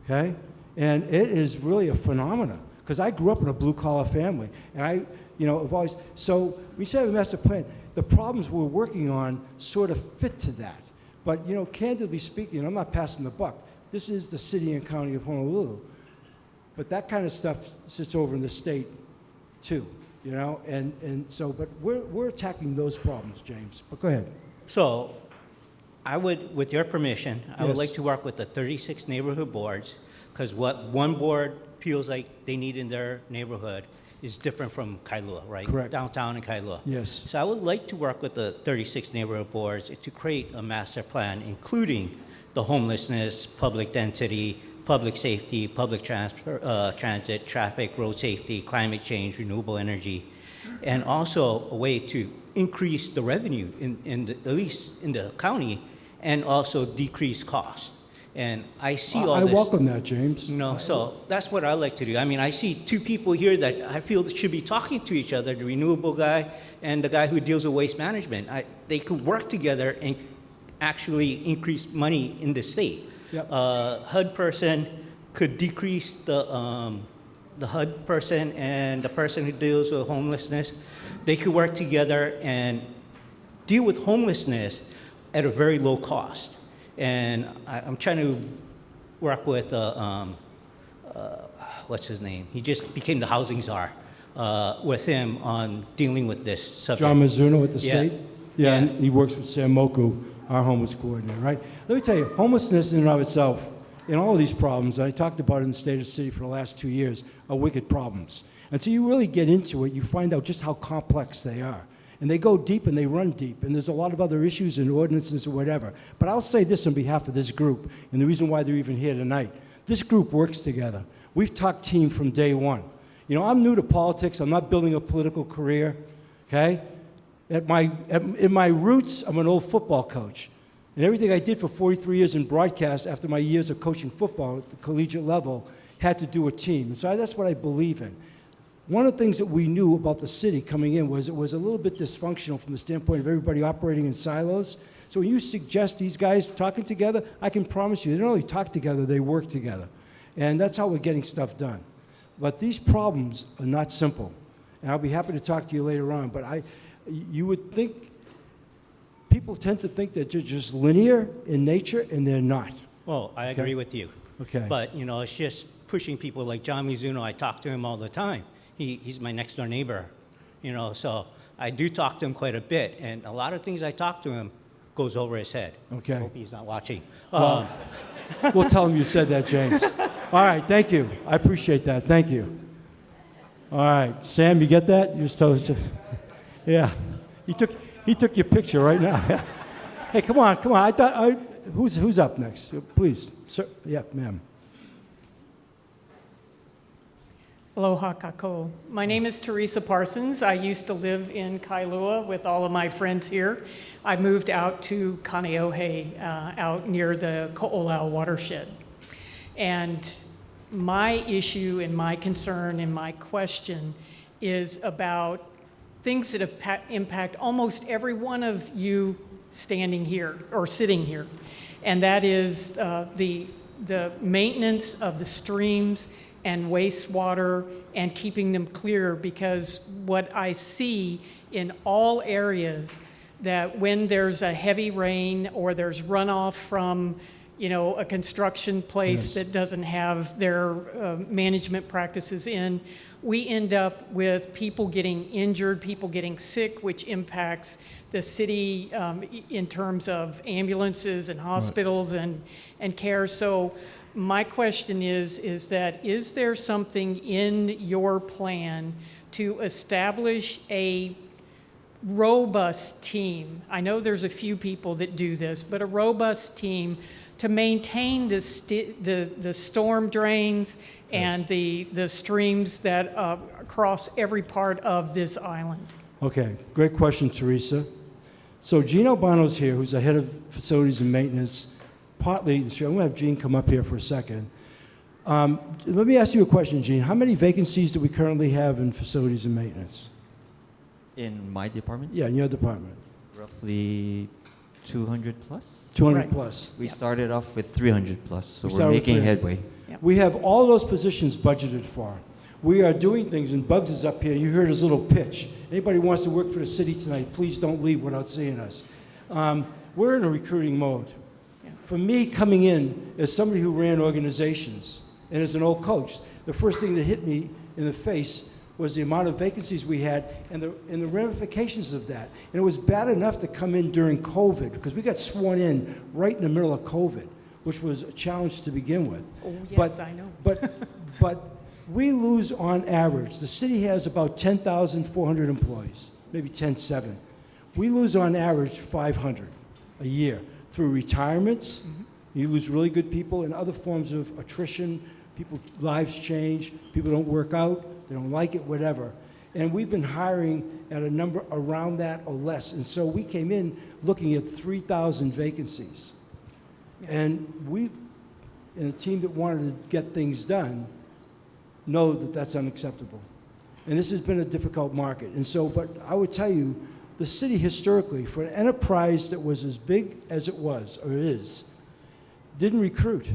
okay? And it is really a phenomenon, because I grew up in a blue-collar family, and I've always, so we say have a master plan. The problems we're working on sort of fit to that. But, candidly speaking, I'm not passing the buck. This is the city and county of Honolulu. But that kind of stuff sits over in the state, too, and so, but we're attacking those problems, James. But go ahead. So, I would, with your permission, I would Yes. like to work with the 36 neighborhood boards, because what one board feels like they need in their neighborhood is different from Kailua, right? Correct. Downtown and Kailua. Yes. So I would like to work with the 36 neighborhood boards to create a master plan, including the homelessness, public density, public safety, public transit, traffic, road safety, climate change, renewable energy, and also a way to increase the revenue at least in the county, and also decrease costs. And I see all this. I welcome that, James. So that's what I like to do. I mean, I see two people here that I feel should be talking to each other, the renewable guy and the guy who deals with waste management. They could work together and actually increase money in the state. Yep. HUD person could decrease the HUD person and the person who deals with homelessness. They could work together and deal with homelessness at a very low cost. And I'm trying to work with, what's his name? He just became the housing czar, with him on dealing with this subject. John Mizuno at the Yeah. state? Yeah, and he works with Sam Moku, our homeless coordinator, right? Let me tell you, homelessness in and of itself, and all of these problems, I talked about it in the state of the city for the last 2 years, are wicked problems. Until you really get into it, you find out just how complex they are. And they go deep and they run deep, and there's a lot of other issues and ordinances or whatever. But I'll say this on behalf of this group, and the reason why they're even here tonight. This group works together. We've talked team from day one. I'm new to politics. I'm not building a political career, okay? In my roots, I'm an old football coach. And everything I did for 43 years in broadcast after my years of coaching football at the collegiate level had to do with team. And so that's what I believe in. One of the things that we knew about the city coming in was it was a little bit dysfunctional from the standpoint of everybody operating in silos. So when you suggest these guys talking together, I can promise you, they don't only talk together, they work together. And that's how we're getting stuff done. But these problems are not simple. And I'll be happy to talk to you later on. But you would think, people tend to think that they're just linear in nature, and they're not. Well, I agree with you. Okay. But, it's just pushing people like John Mizuno. I talk to him all the time. He's my next door neighbor, so I do talk to him quite a bit. And a lot of things I talk to him goes over his head. Okay. I hope he's not watching. We'll tell him you said that, James. All right, thank you. I appreciate that. Thank you. All right, Sam, you get that? You're still, yeah. He took your picture right now. Hey, come on. Who's up next? Please, sir. Yeah, ma'am. Aloha kako. My name is Teresa Parsons. I used to live in Kailua with all of my friends here. I moved out to Kāneʻohe, out near the Ko'olau watershed. And my issue and my concern and my question is about things that impact almost every one of you standing here or sitting here. And that is the maintenance of the streams and wastewater and keeping them clear, because what I see in all areas, that when there's a heavy rain or there's runoff from you know, a construction place that doesn't have their management practices in, we end up with people getting injured, people getting sick, which impacts the city in terms of ambulances and hospitals and care. So my question is there something in your plan to establish a robust team? I know there's a few people that do this, but a robust team to maintain the storm drains and the streams that cross every part of this island. Okay, great question, Teresa. So Gene Albano's here, who's the head of facilities and maintenance. Partly, I'm going to have Gene come up here for a second. Let me ask you a question, Gene. How many vacancies do we currently have in facilities and maintenance? In my department? Yeah, in your department. Roughly 200 plus? 200 plus. We started off with 300 plus, so we're making headway. We have all those positions budgeted for. We are doing things, and Bugs is up here. You heard his little pitch. Anybody who wants to work for the city tonight, please don't leave without seeing us. We're in a recruiting mode. For me, coming in as somebody who ran organizations and as an old coach, the first thing that hit me in the face was the amount of vacancies we had and the ramifications of that. And it was bad enough to come in during COVID, because we got sworn in right in the middle of COVID, which was a challenge to begin with. Oh, yes, I know. But we lose on average. The city has about 10,400 employees, maybe 10,700. We lose on average 500 a year through retirements. You lose really good people, and other forms of attrition. People's lives change. People don't work out. They don't like it, whatever. And we've been hiring at a number around that or less. And so we came in looking at 3,000 vacancies. And we, in a team that wanted to get things done, know that that's unacceptable. And this has been a difficult market. And so, but I would tell you, the city historically, for an enterprise that was as big as it was, or is, didn't recruit.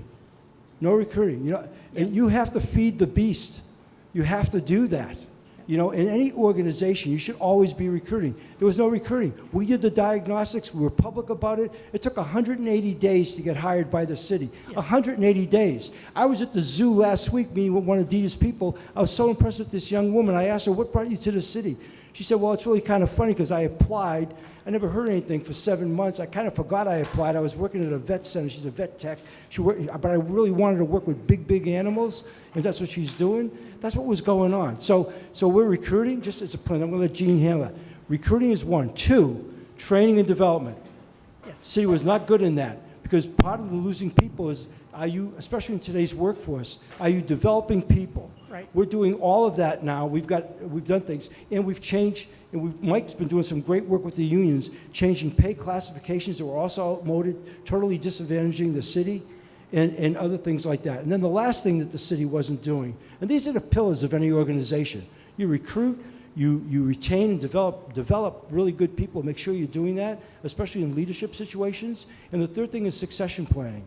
No recruiting. You know, and you have to feed the beast. You have to do that. You know, in any organization, you should always be recruiting. There was no recruiting. We did the diagnostics. We were public about it. It took 180 days to get hired by the city. 180 days. I was at the zoo last week meeting with one of Dita's people. I was so impressed with this young woman. I asked her, what brought you to the city? She said, well, it's really kind of funny because I applied. I never heard anything for 7 months. I kind of forgot I applied. I was working at a vet center. She's a vet tech. But I really wanted to work with big animals, and that's what she's doing. That's what was going on. So we're recruiting, just as a plan. I'm going to let Gene handle that. Recruiting is one. Two, training and development. Yes. The city was not good in that, because part of the losing people is, are you, especially in today's workforce, are you developing people? Right. We're doing all of that now. We've done things, and we've changed. And Mike's been doing some great work with the unions, changing pay classifications that were also outmoded, totally disadvantaging the city, and other things like that. And then the last thing that the city wasn't doing, and these are the pillars of any organization. You recruit, you retain and develop really good people. Make sure you're doing that, especially in leadership situations. And the third thing is succession planning.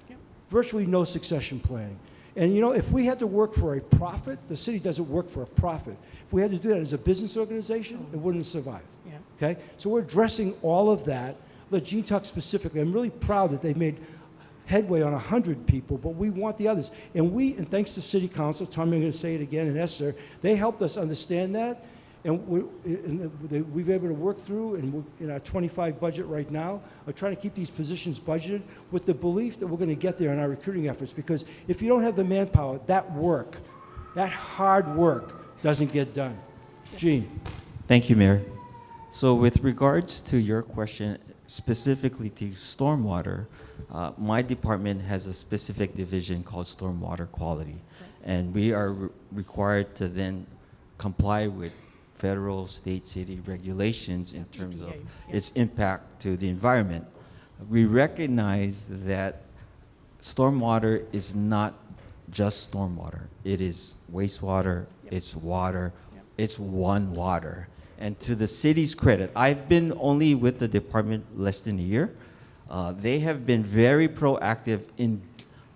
Yep. Virtually no succession planning. And you know, if we had to work for a profit, the city doesn't work for a profit. If we had to do that as a business organization, it wouldn't have survived. Yeah. Okay? So we're addressing all of that. Let Gene talk specifically. I'm really proud that they've made headway on 100 people, but we want the others. And thanks to City Council, Tommy, I'm going to say it again, and Esther, they helped us understand that. And we've been able to work through, and we're in our 25 budget right now, of trying to keep these positions budgeted with the belief that we're going to get there in our recruiting efforts. Because if you don't have the manpower, that work, that hard work, doesn't get done. Gene. Thank you, Mayor. So with regards to your question, specifically to stormwater, my department has a specific division called stormwater quality. And we are required to then comply with federal, state, city regulations in terms of its impact to the environment. We recognize that stormwater is not just stormwater. It is wastewater, it's water, it's one water. And to the city's credit, I've been only with the department less than a year. They have been very proactive in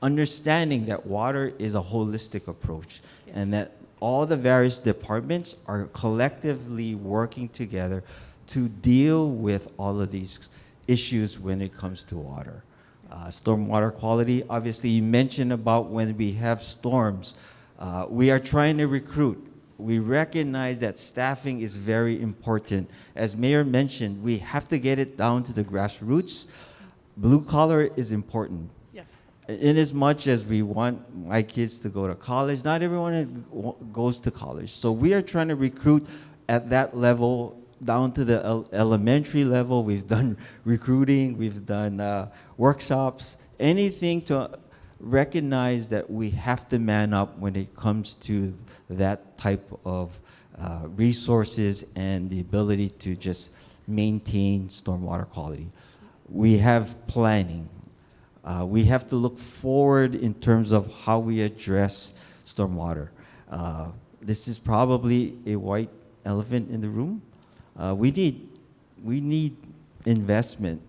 understanding that water is a holistic approach, and that all the various departments are collectively working together to deal with all of these issues when it comes to water. stormwater quality. Obviously, you mentioned about when we have storms. We are trying to recruit. We recognize that staffing is very important. As Mayor mentioned, we have to get it down to the grassroots. Blue collar is important. Yes. In as much as we want my kids to go to college, not everyone goes to college. So we are trying to recruit at that level, down to the elementary level. We've done recruiting, we've done workshops, anything to recognize that we have to man up when it comes to that type of resources and the ability to just maintain stormwater quality. We have planning. We have to look forward in terms of how we address stormwater. This is probably a white elephant in the room. We need investment.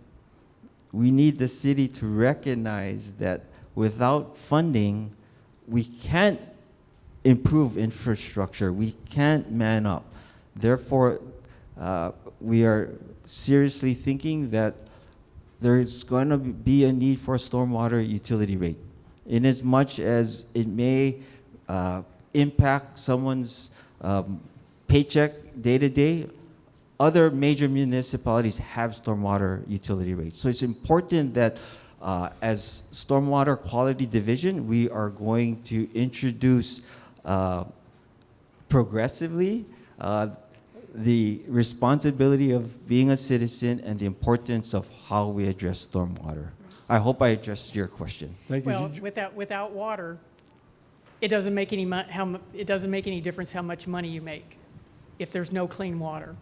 We need the city to recognize that without funding, we can't improve infrastructure. We can't man up. Therefore, we are seriously thinking that there's going to be a need for a stormwater utility rate. In as much as it may impact someone's paycheck day to day, other major municipalities have stormwater utility rates. So it's important that as Stormwater Quality Division, we are going to introduce progressively the responsibility of being a citizen and the importance of how we address stormwater. I hope I addressed your question. Thank you. Well, without water, it doesn't make any difference how much money you make if there's no clean water.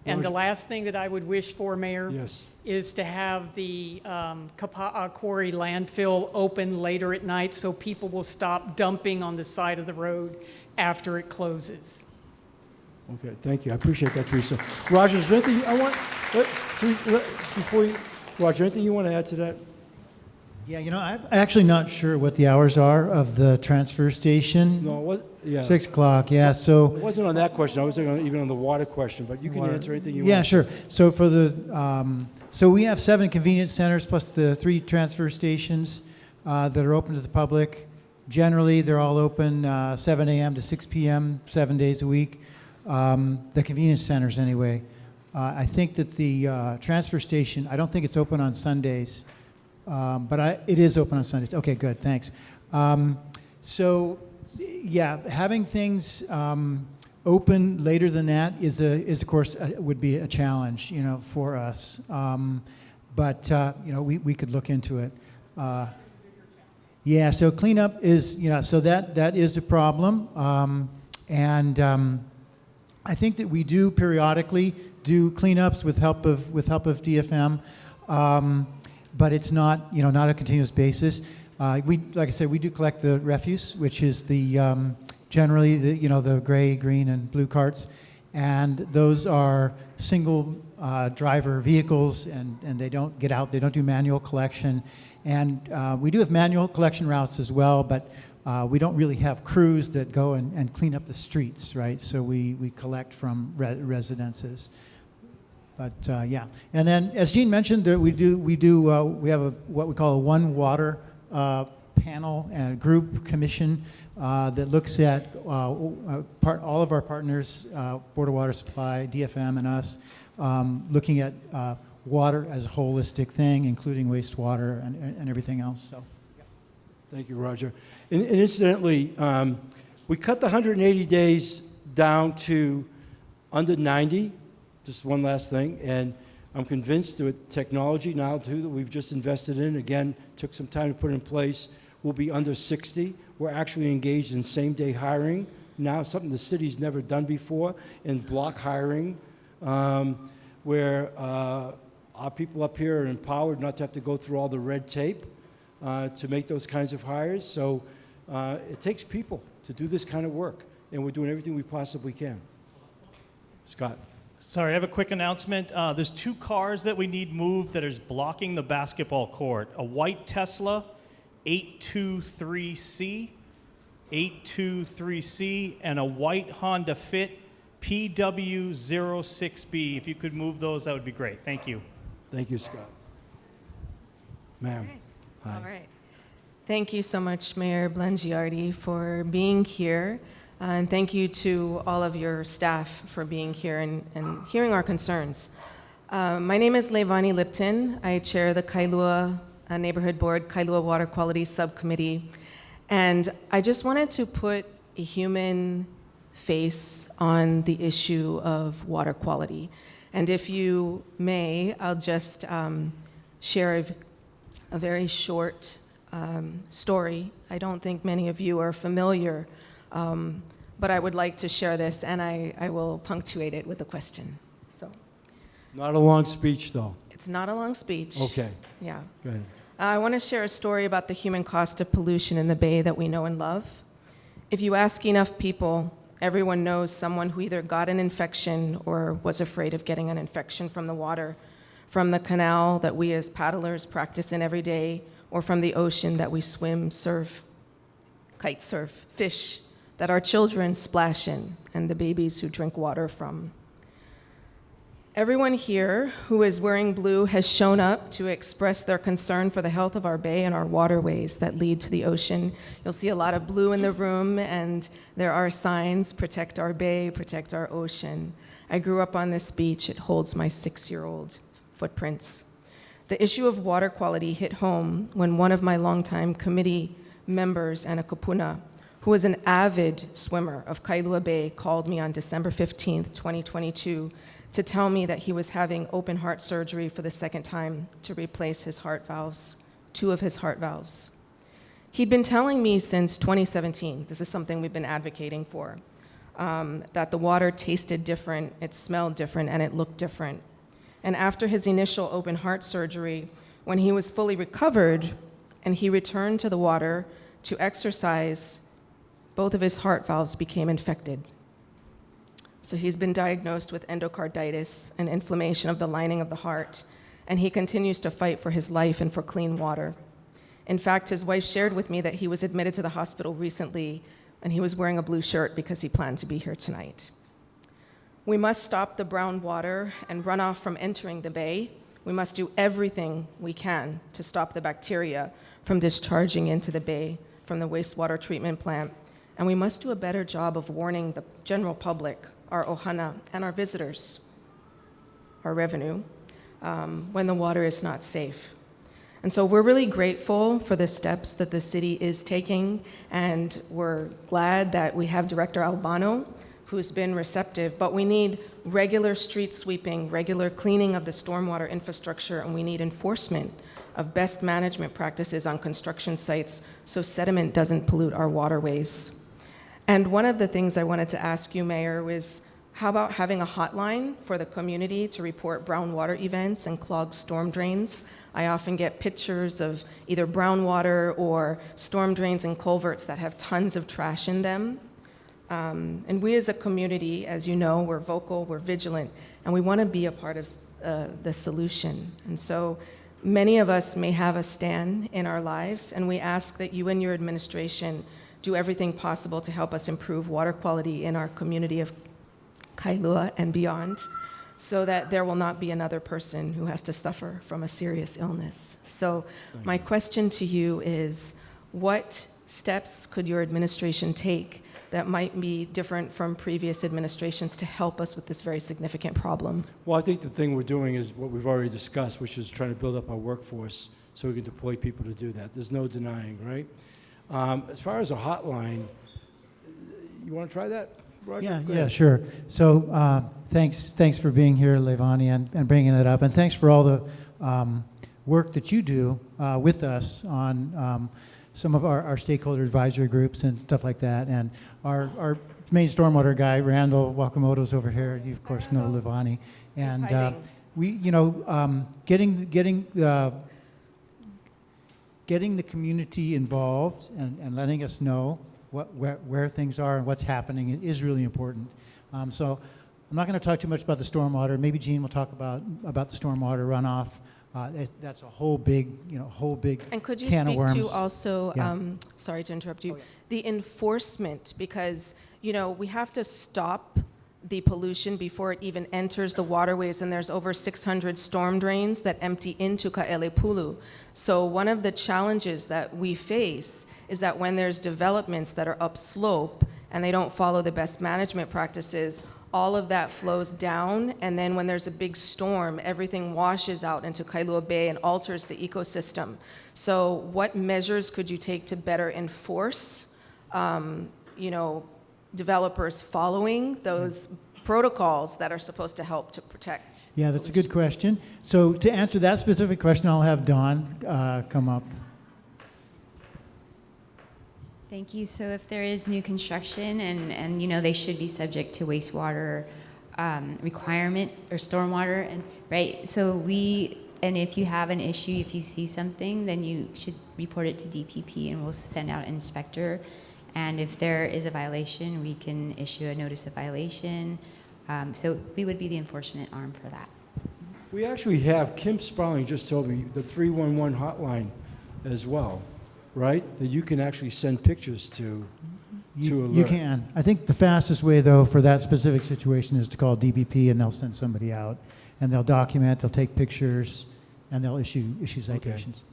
And the last thing that I would wish for, Mayor, Yes. is to have the Kapaʻa Quarry landfill open later at night so people will stop dumping on the side of the road after it closes. Okay, thank you. I appreciate that, Teresa. Roger, is there anything I want, Roger, anything you want to add to that? Yeah, you know, I'm actually not sure what the hours are of the transfer station. No, what, yeah. 6 o'clock, yeah, so. It wasn't on that question. I wasn't even on the water question, but you can answer anything you want. Yeah, sure. So for the, so we have 7 convenience centers plus the 3 transfer stations that are open to the public. Generally, they're all open 7 a.m. to 6 p.m., 7 days a week. The convenience centers, anyway. I think that the transfer station, I don't think it's open on Sundays, but it is open on Sundays. Okay, good, thanks. So, yeah, having things open later than that is of course, would be a challenge, you know, for us. But, you know, we could look into it. Yeah, so cleanup is, you know, so that is a problem. I think that we do periodically do cleanups with help of DFM, but it's not, you know, not a continuous basis. Like I said, we do collect the refuse, which is the generally the, you know, the gray, green, and blue carts, and those are single driver vehicles, and they don't get out. They don't do manual collection, and we do have manual collection routes as well, but we don't really have crews that go and clean up the streets, right? So we collect from residences. But yeah, and then as Jean mentioned, we have what we call a One Water panel and group commission that looks at all of our partners, Board of Water Supply, DFM, and us, looking at water as a holistic thing, including wastewater and everything else. So. Thank you, Roger. And incidentally, we cut the 180 days down to under 90. Just one last thing, and I'm convinced with technology now too that we've just invested in, again, took some time to put in place, we'll be under 60. We're actually engaged in same-day hiring now, something the city's never done before, in block hiring, where our people up here are empowered not to have to go through all the red tape to make those kinds of hires. So it takes people to do this kind of work, and we're doing everything we possibly can. Scott. Sorry, I have a quick announcement. There's 2 cars that we need moved that is blocking the basketball court. A white Tesla 823C, and a white Honda Fit PW06B. If you could move those, that would be great. Thank you. Thank you, Scott. Ma'am. Hi. All right. Thank you so much, Mayor Blangiardi, for being here. And thank you to all of your staff for being here and hearing our concerns. My name is Levani Lipton. I chair the Kailua Neighborhood Board, Kailua Water Quality Subcommittee. And I just wanted to put a human face on the issue of water quality. And if you may, I'll just share a very short story. I don't think many of you are familiar, but I would like to share this, and I will punctuate it with a question. So, Not a long speech, though. it's not a long speech. Okay. Yeah. Go ahead. I want to share a story about the human cost of pollution in the Bay that we know and love. If you ask enough people, everyone knows someone who either got an infection or was afraid of getting an infection from the water, from the canal that we as paddlers practice in every day, or from the ocean that we swim, surf, kite surf, fish that our children splash in, and the babies who drink water from. Everyone here who is wearing blue has shown up to express their concern for the health of our bay and our waterways that lead to the ocean. You'll see a lot of blue in the room, and there are signs, protect our bay, protect our ocean. I grew up on this beach. It holds my 6-year-old footprints. The issue of water quality hit home when one of my longtime committee members, Anna Kapuna, who was an avid swimmer of Kailua Bay, called me on December 15th, 2022, to tell me that he was having open heart surgery for the second time to replace his heart valves, 2 of his heart valves. He'd been telling me since 2017, this is something we've been advocating for, that the water tasted different, it smelled different, and it looked different. And after his initial open heart surgery, when he was fully recovered and he returned to the water to exercise, both of his heart valves became infected. So he's been diagnosed with endocarditis, an inflammation of the lining of the heart, and he continues to fight for his life and for clean water. In fact, his wife shared with me that he was admitted to the hospital recently, and he was wearing a blue shirt because he planned to be here tonight. We must stop the brown water and runoff from entering the bay. We must do everything we can to stop the bacteria from discharging into the bay from the wastewater treatment plant. And we must do a better job of warning the general public, our ohana, and our visitors, our revenue, when the water is not safe. And so we're really grateful for the steps that the city is taking, and we're glad that we have Director Albano, who's been receptive, but we need regular street sweeping, regular cleaning of the stormwater infrastructure, and we need enforcement of best management practices on construction sites so sediment doesn't pollute our waterways. And one of the things I wanted to ask you, Mayor, was how about having a hotline for the community to report brown water events and clogged storm drains? I often get pictures of either brown water or storm drains and culverts that have tons of trash in them. And we as a community, as you know, we're vocal, we're vigilant, and we want to be a part of the solution. And so many of us may have a stand in our lives, and we ask that you and your administration do everything possible to help us improve water quality in our community of Kailua and beyond, so that there will not be another person who has to suffer from a serious illness. So my question to you is, what steps could your administration take that might be different from previous administrations to help us with this very significant problem? Well, I think the thing we're doing is what we've already discussed, which is trying to build up our workforce so we can deploy people to do that. There's no denying, right? As far as a hotline, you want to try that, Roger? Yeah, Go yeah, ahead. sure. So thanks for being here, Levani, and bringing it up. And thanks for all the work that you do with us on some of our stakeholder advisory groups and stuff like that. And our main stormwater guy, Randall Wakamoto's over here. You, of course, know Levani. And we, getting the community involved and letting us know where things are and what's happening is really important. So I'm not going to talk too much about the stormwater. Maybe Jean will talk about the stormwater runoff. That's a whole big And could you can of speak worms. to also, Yeah. sorry to interrupt you, the enforcement, because, we have to stop the pollution before it even enters the waterways, and there's over 600 storm drains that empty into Kaelepulu. So one of the challenges that we face is that when there's developments that are upslope and they don't follow the best management practices, all of that flows down, and then when there's a big storm, everything washes out into Kailua Bay and alters the ecosystem. So what measures could you take to better enforce, developers following those protocols that are supposed to help to protect? Yeah, that's a good question. So to answer that specific question, I'll have Dawn come up. Thank you. So if there is new construction and they should be subject to wastewater requirements or stormwater, and right. So if you have an issue, if you see something, then you should report it to DPP, and we'll send out an inspector. And if there is a violation, we can issue a notice of violation. So we would be the enforcement arm for that. We actually have, Kim Sparling just told me, the 311 hotline as well, right? That you can actually send pictures to alert. You can. I think the fastest way, though, for that specific situation is to call DPP, and they'll send somebody out, and they'll document, they'll take pictures, and they'll issue citations.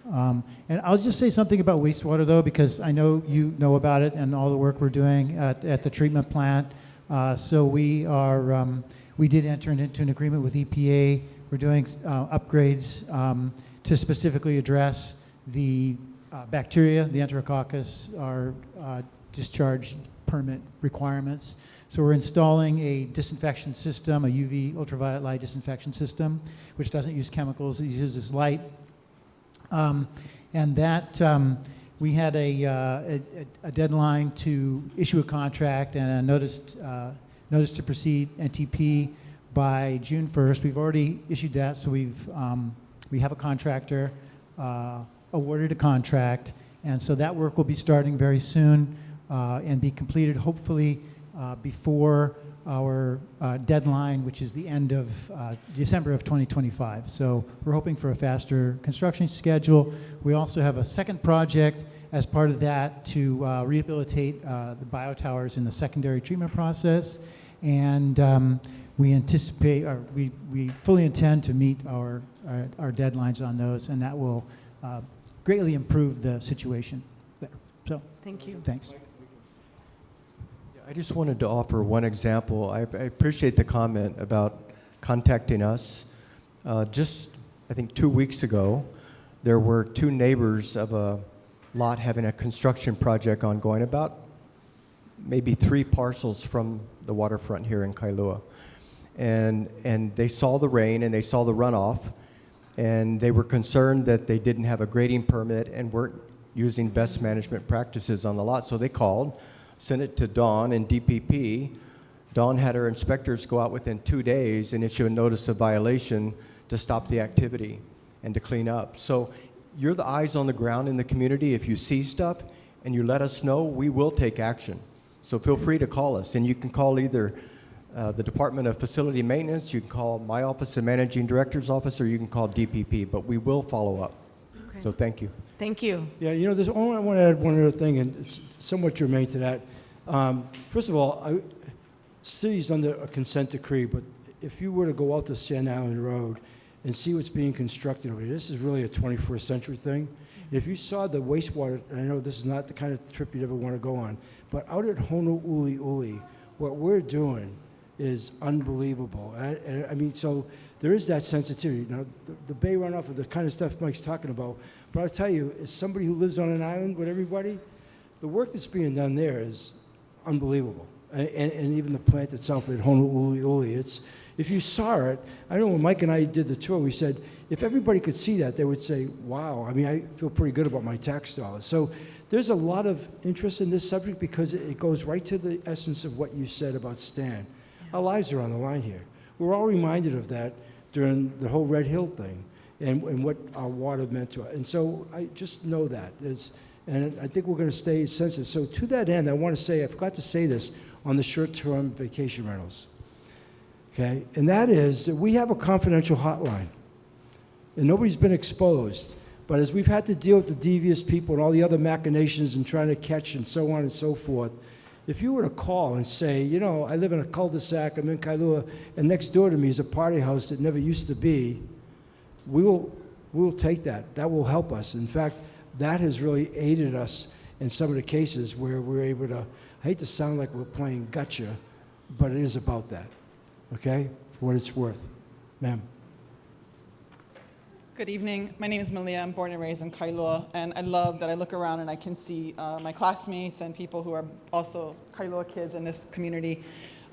And I'll just say something about wastewater, though, because I know you know about it and all the work we're doing at the treatment plant. So we did enter into an agreement with EPA. We're doing upgrades to specifically address the bacteria, the Enterococcus, our discharge permit requirements. So we're installing a disinfection system, a UV ultraviolet light disinfection system, which doesn't use chemicals, it uses light. And that we had a deadline to issue a contract and a notice to proceed, NTP, by June 1st. We've already issued that, so we have a contractor, awarded a contract, and so that work will be starting very soon and be completed hopefully before our deadline, which is the end of December of 2025. So we're hoping for a faster construction schedule. We also have a second project as part of that to rehabilitate the biotowers in the secondary treatment process. And we anticipate, or we fully intend to meet our deadlines on those, and that will greatly improve the situation there. So, thank you. Thanks. I just wanted to offer one example. I appreciate the comment about contacting us. Just, I think 2 weeks ago, there were two neighbors of a lot having a construction project ongoing, about maybe 3 parcels from the waterfront here in Kailua. And they saw the rain and they saw the runoff, and they were concerned that they didn't have a grading permit and weren't using best management practices on the lot, so they called, sent it to Dawn and DPP. Dawn had her inspectors go out within 2 days and issue a notice of violation to stop the activity and to clean up. So you're the eyes on the ground in the community. If you see stuff and you let us know, we will take action. So feel free to call us, and you can call either the Department of Facility Maintenance, you can call my office, the Managing Director's office, or you can call DPP, but we will follow up. Okay. So thank you. Thank you. Yeah, I want to add one other thing, and it's somewhat germane to that. First of all, city's under a consent decree, but if you were to go out to Sand Island Road and see what's being constructed over here, this is really a 21st century thing. If you saw the wastewater, and I know this is not the kind of trip you'd ever want to go on, but out at Honolulu, what we're doing is unbelievable. I mean, so there is that sensitivity. Now, the bay runoff of the kind of stuff Mike's talking about, but I'll tell you, as somebody who lives on an island with everybody, the work that's being done there is unbelievable. And even the plant itself at Honolulu, if you saw it, I know when Mike and I did the tour, we said, if everybody could see that, they would say, wow, I mean, I feel pretty good about my tax dollars. So there's a lot of interest in this subject because it goes right to the essence of what you said about Stan. Our lives are on the line here. We're all reminded of that during the whole Red Hill thing and what our water meant to us. And so I just know that. And I think we're going to stay sensitive. So to that end, I want to say, I forgot to say this on the short-term vacation rentals. Okay? And that is that we have a confidential hotline. And nobody's been exposed. But as we've had to deal with the devious people and all the other machinations and trying to catch and so on and so forth, if you were to call and say, you know, I live in a cul-de-sac, I'm in Kailua, and next door to me is a party house that never used to be, we will take that. That will help us. In fact, that has really aided us in some of the cases where we're able to, I hate to sound like we're playing gotcha, but it is about that, okay, for what it's worth. Ma'am. Good evening. My name is Malia. I'm born and raised in Kailua, and I love that I look around and I can see my classmates and people who are also Kailua kids in this community.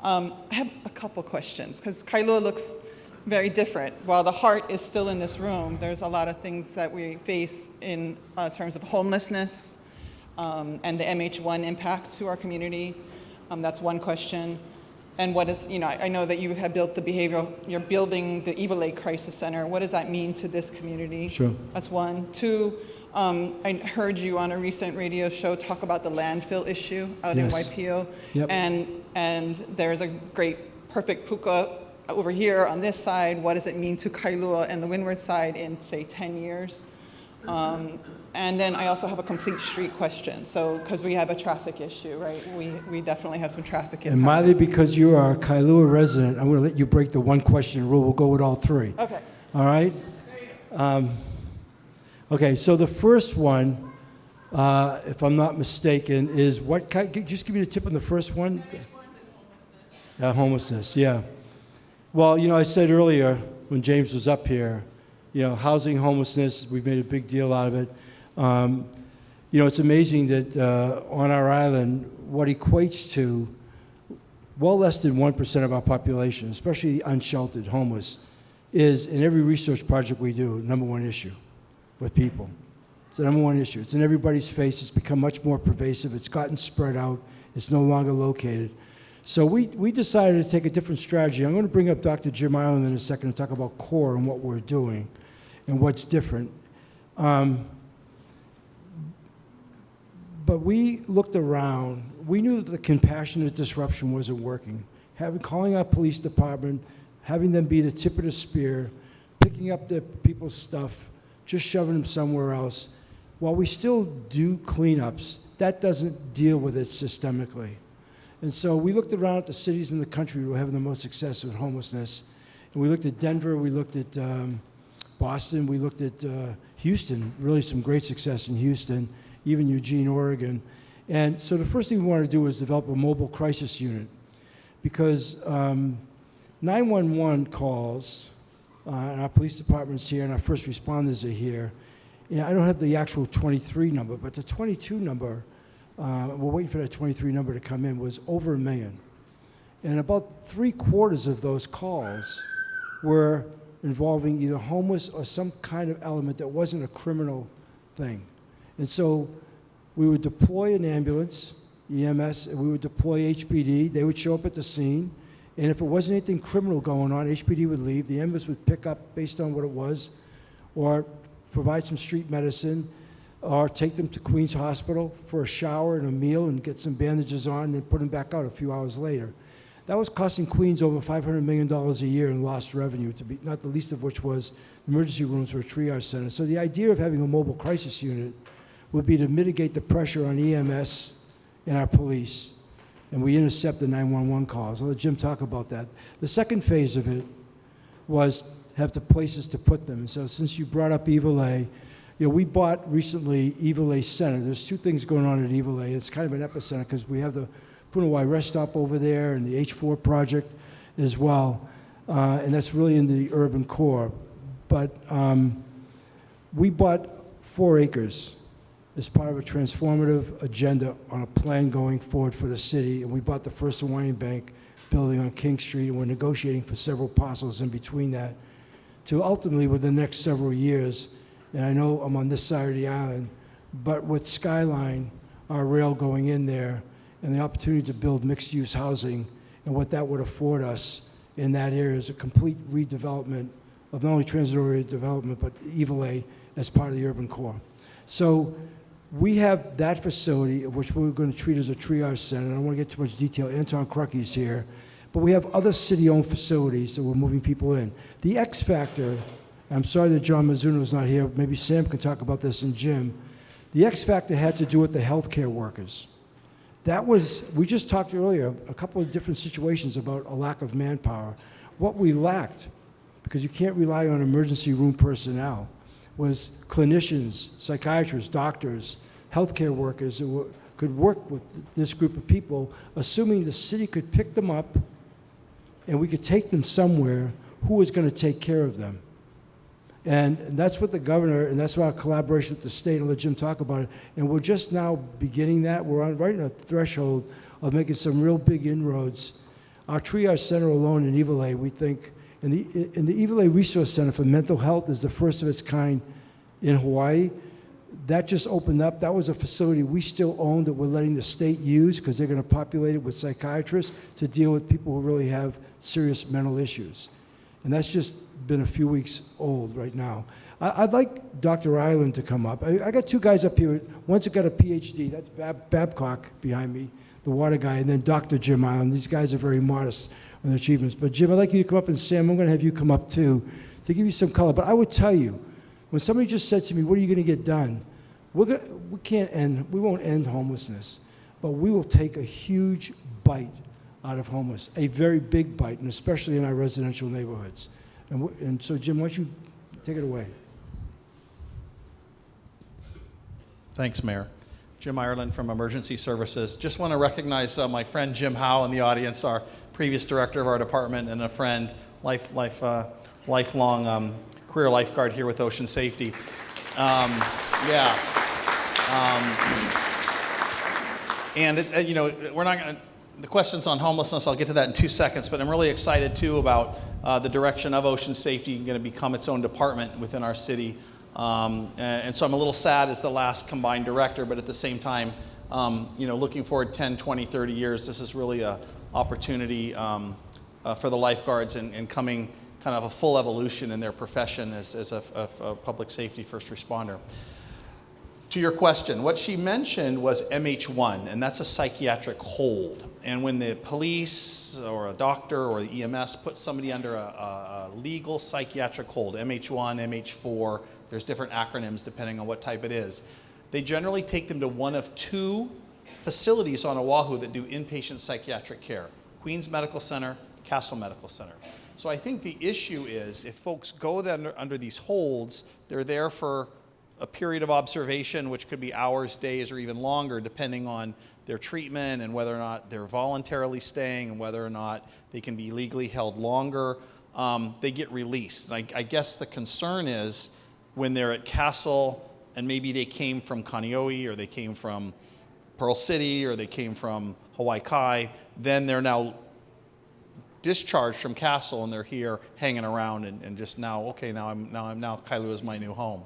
I have a couple questions, because Kailua looks very different. While the heart is still in this room, there's a lot of things that we face in terms of homelessness and the MH1 impact to our community. That's one question. And what is, you know, I know that you have built the behavioral, you're building the Iwalei Crisis Center. What does that mean to this community? Sure. That's one. Two, I heard you on a recent radio show talk about the landfill issue out in Waipio. Yep. And there's a great, perfect puka over here on this side. What does it mean to Kailua and the Windward side in, say, 10 years? And then I also have a complete street question. So, because we have a traffic issue, right? We definitely have some traffic impact. And Miley, because you are a Kailua resident, I'm going to let you break the one question rule. We'll go with all three. Okay. All right? Okay, so the first one, if I'm not mistaken, is what kind, just give me the tip on the first one. Homelessness, yeah. Well, you know, I said earlier when James was up here, you know, housing homelessness, we've made a big deal out of it. You know, it's amazing that on our island, what equates to well less than 1% of our population, especially unsheltered, homeless, is in every research project we do, number one issue with people. It's the number one issue. It's in everybody's face. It's become much more pervasive. It's gotten spread out. It's no longer located. So we decided to take a different strategy. I'm going to bring up Dr. Jim Island in a second to talk about CORE and what we're doing and what's different. But we looked around. We knew that the compassionate disruption wasn't working. Calling our police department, having them be the tip of the spear, picking up the people's stuff, just shoving them somewhere else. While we still do cleanups, that doesn't deal with it systemically. And so we looked around at the cities in the country who were having the most success with homelessness. And we looked at Denver, we looked at Boston, we looked at Houston, really some great success in Houston, even Eugene, Oregon. And so the first thing we wanted to do was develop a mobile crisis unit, because 911 calls, and our police department's here and our first responders are here. Yeah, I don't have the actual 23 number, but the 22 number, we're waiting for that 23 number to come in, was over 1 million. And about 3/4 of those calls were involving either homeless or some kind of element that wasn't a criminal thing. And so we would deploy an ambulance, EMS, and we would deploy HPD. They would show up at the scene. And if it wasn't anything criminal going on, HPD would leave. The ambulance would pick up based on what it was, or provide some street medicine, or take them to Queens Hospital for a shower and a meal and get some bandages on and then put them back out a few hours later. That was costing Queens over $500 million a year in lost revenue, not the least of which was emergency rooms for a triage center. So the idea of having a mobile crisis unit would be to mitigate the pressure on EMS and our police. And we intercept the 911 calls. I'll let Jim talk about that. The second phase of it was have the places to put them. And so since you brought up Iwalei, you know, we bought recently Iwalei Center. There's two things going on at Iwalei. It's kind of an epicenter because we have the Punawai Rest Stop over there and the H4 project as well. And that's really in the urban core. But we bought 4 acres as part of a transformative agenda on a plan going forward for the city. And we bought the first Hawaiian Bank building on King Street, and we're negotiating for several parcels in between that to ultimately, within the next several years, and I know I'm on this side of the island, but with Skyline, our rail going in there, and the opportunity to build mixed-use housing, and what that would afford us in that area is a complete redevelopment of not only transit-oriented development, but Iwalei as part of the urban core. So we have that facility, of which we're going to treat as a triage center. I don't want to get too much detail. Anton Krucky's here. But we have other city-owned facilities that we're moving people in. The X factor, I'm sorry that John Mizuno's not here. Maybe Sam can talk about this, and Jim. The X factor had to do with the healthcare workers. we just talked earlier, a couple of different situations about a lack of manpower. What we lacked, because you can't rely on emergency room personnel, was clinicians, psychiatrists, doctors, healthcare workers who could work with this group of people, assuming the city could pick them up and we could take them somewhere. Who was going to take care of them? And that's what the governor, and that's why our collaboration with the state, I'll let Jim talk about it, and we're just now beginning that. We're right on a threshold of making some real big inroads. Our triage center alone in Iwilei, we think, and the Iwilei Resource Center for Mental Health is the first of its kind in Hawaii. That just opened up. That was a facility we still own that we're letting the state use because they're going to populate it with psychiatrists to deal with people who really have serious mental issues. And that's just been a few weeks old right now. I'd like Dr. Ireland to come up. I got two guys up here. One's got a PhD. That's Babcock behind me, the water guy, and then Dr. Jim Ireland. These guys are very modest on their achievements. But Jim, I'd like you to come up, and Sam, I'm going to have you come up too to give you some color. But I would tell you, when somebody just said to me, what are you going to get done? We won't end homelessness, but we will take a huge bite out of homeless, a very big bite, and especially in our residential neighborhoods. And so, Jim, why don't you take it away? Thanks, Mayor. Jim Ireland from Emergency Services. Just want to recognize my friend Jim Howe in the audience, our previous director of our department, and a friend, lifelong career lifeguard here with Ocean Safety. We're not going to. The questions on homelessness, I'll get to that in 2 seconds, but I'm really excited too about the direction of Ocean Safety going to become its own department within our city. And so I'm a little sad as the last combined director, but at the same time, looking forward 10, 20, 30 years, this is really an opportunity for the lifeguards and coming kind of a full evolution in their profession as a public safety first responder. To your question, what she mentioned was MH1, and that's a psychiatric hold. And when the police or a doctor or the EMS puts somebody under a legal psychiatric hold, MH1, MH4, there's different acronyms depending on what type it is, they generally take them to one of two facilities on Oahu that do inpatient psychiatric care, Queens Medical Center, Castle Medical Center. So I think the issue is if folks go under these holds, they're there for a period of observation, which could be hours, days, or even longer, depending on their treatment and whether or not they're voluntarily staying and whether or not they can be legally held longer. They get released. And I guess the concern is when they're at Castle and maybe they came from Kaneʻohe or they came from Pearl City or they came from Hawaii Kai, then they're now discharged from Castle and they're here hanging around and just now Kailua is my new home.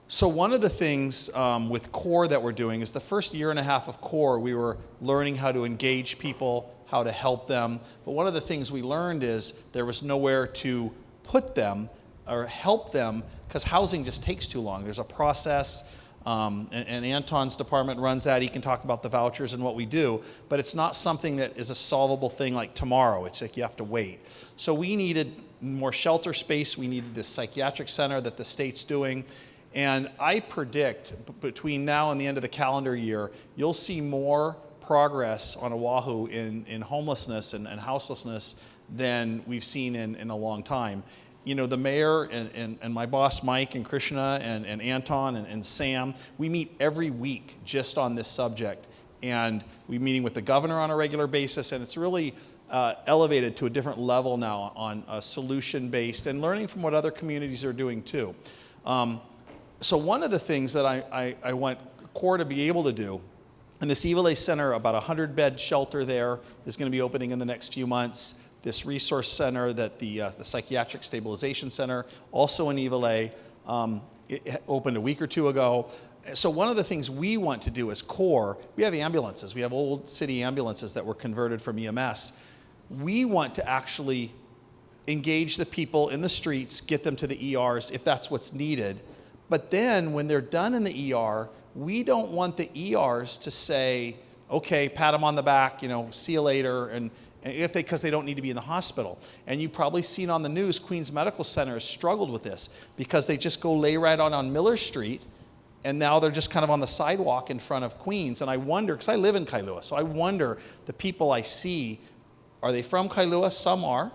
So one of the things with CORE that we're doing is the first year and a half of CORE, we were learning how to engage people, how to help them. But one of the things we learned is there was nowhere to put them or help them because housing just takes too long. There's a process, and Anton's department runs that. He can talk about the vouchers and what we do, but it's not something that is a solvable thing like tomorrow. It's like you have to wait. So we needed more shelter space. We needed this psychiatric center that the state's doing. And I predict between now and the end of the calendar year, you'll see more progress on Oahu in homelessness and houselessness than we've seen in a long time. You know, the mayor and my boss, Mike and Krishna and Anton and Sam, we meet every week just on this subject. And we're meeting with the governor on a regular basis, and it's really elevated to a different level now on a solution-based and learning from what other communities are doing too. So one of the things that I want CORE to be able to do, and this Iwilei Center, about a 100-bed shelter there is going to be opening in the next few months. This resource center that the Psychiatric Stabilization Center, also in Iwilei, it opened a week or two ago. So one of the things we want to do as CORE, we have ambulances. We have old city ambulances that were converted from EMS. We want to actually engage the people in the streets, get them to the ERs if that's what's needed. But then when they're done in the ER, we don't want the ERs to say, okay, pat them on the back, see you later, and because they don't need to be in the hospital. And you've probably seen on the news, Queens Medical Center has struggled with this because they just go lay right on Miller Street And now they're just kind of on the sidewalk in front of Queens. And I wonder, because I live in Kailua, so I wonder, the people I see, are they from Kailua? Some are.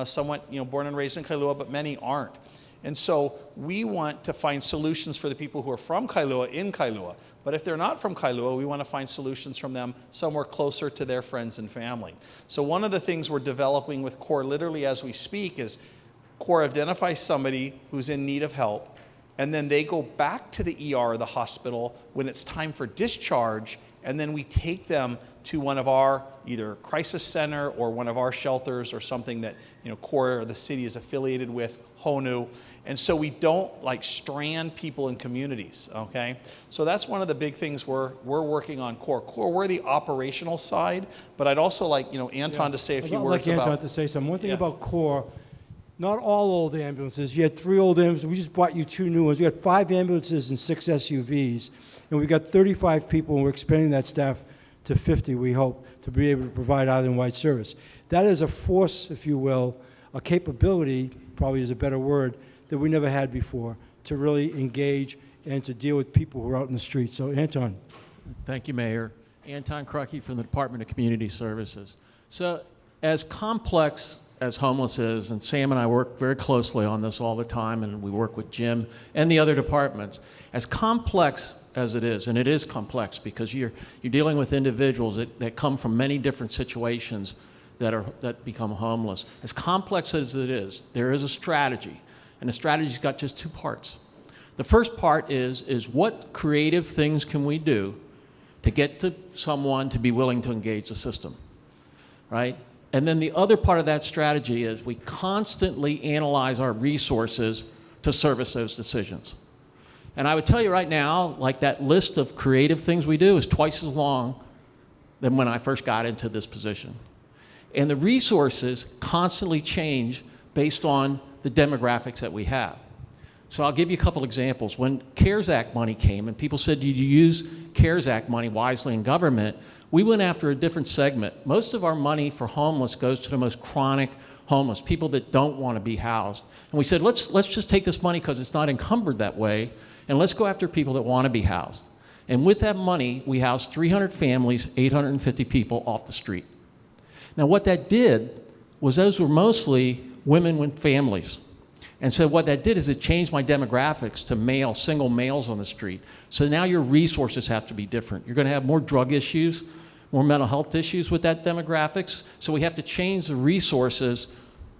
Somewhat, born and raised in Kailua, but many aren't. And so we want to find solutions for the people who are from Kailua in Kailua. But if they're not from Kailua, we want to find solutions from them somewhere closer to their friends and family. So one of the things we're developing with CORE literally as we speak is CORE identifies somebody who's in need of help, and then they go back to the ER or the hospital when it's time for discharge, and then we take them to one of our either crisis center or one of our shelters or something that CORE or the city is affiliated with, HONU. And so we don't strand people in communities, okay? So that's one of the big things we're working on CORE. CORE, we're the operational side, but I'd also like, Anton to say a few words about... I'd like Anton to say something. One thing about CORE, not all old ambulances. You had 3 old ambulances. We just bought you 2 new ones. We had 5 ambulances and 6 SUVs. And we got 35 people, and we're expanding that staff to 50, we hope, to be able to provide island-wide service. That is a force, if you will, a capability, probably is a better word, that we never had before, to really engage and to deal with people who are out in the streets. So, Anton. Thank you, Mayor. Anton Krucky from the Department of Community Services. So, as complex as homeless is, and Sam and I work very closely on this all the time, and we work with Jim and the other departments, as complex as it is, and it is complex because you're dealing with individuals that come from many different situations that become homeless. As complex as it is, there is a strategy, and the strategy's got just 2 parts. The first part is what creative things can we do to get to someone to be willing to engage the system, right? And then the other part of that strategy is we constantly analyze our resources to service those decisions. And I would tell you right now, that list of creative things we do is twice as long than when I first got into this position. And the resources constantly change based on the demographics that we have. So I'll give you a couple examples. When CARES Act money came and people said, did you use CARES Act money wisely in government? We went after a different segment. Most of our money for homeless goes to the most chronic homeless, people that don't want to be housed. And we said, let's just take this money because it's not encumbered that way, and let's go after people that want to be housed. And with that money, we housed 300 families, 850 people off the street. Now what that did was those were mostly women with families. And so what that did is it changed my demographics to single males on the street. So now your resources have to be different. You're going to have more drug issues, more mental health issues with that demographics. So we have to change the resources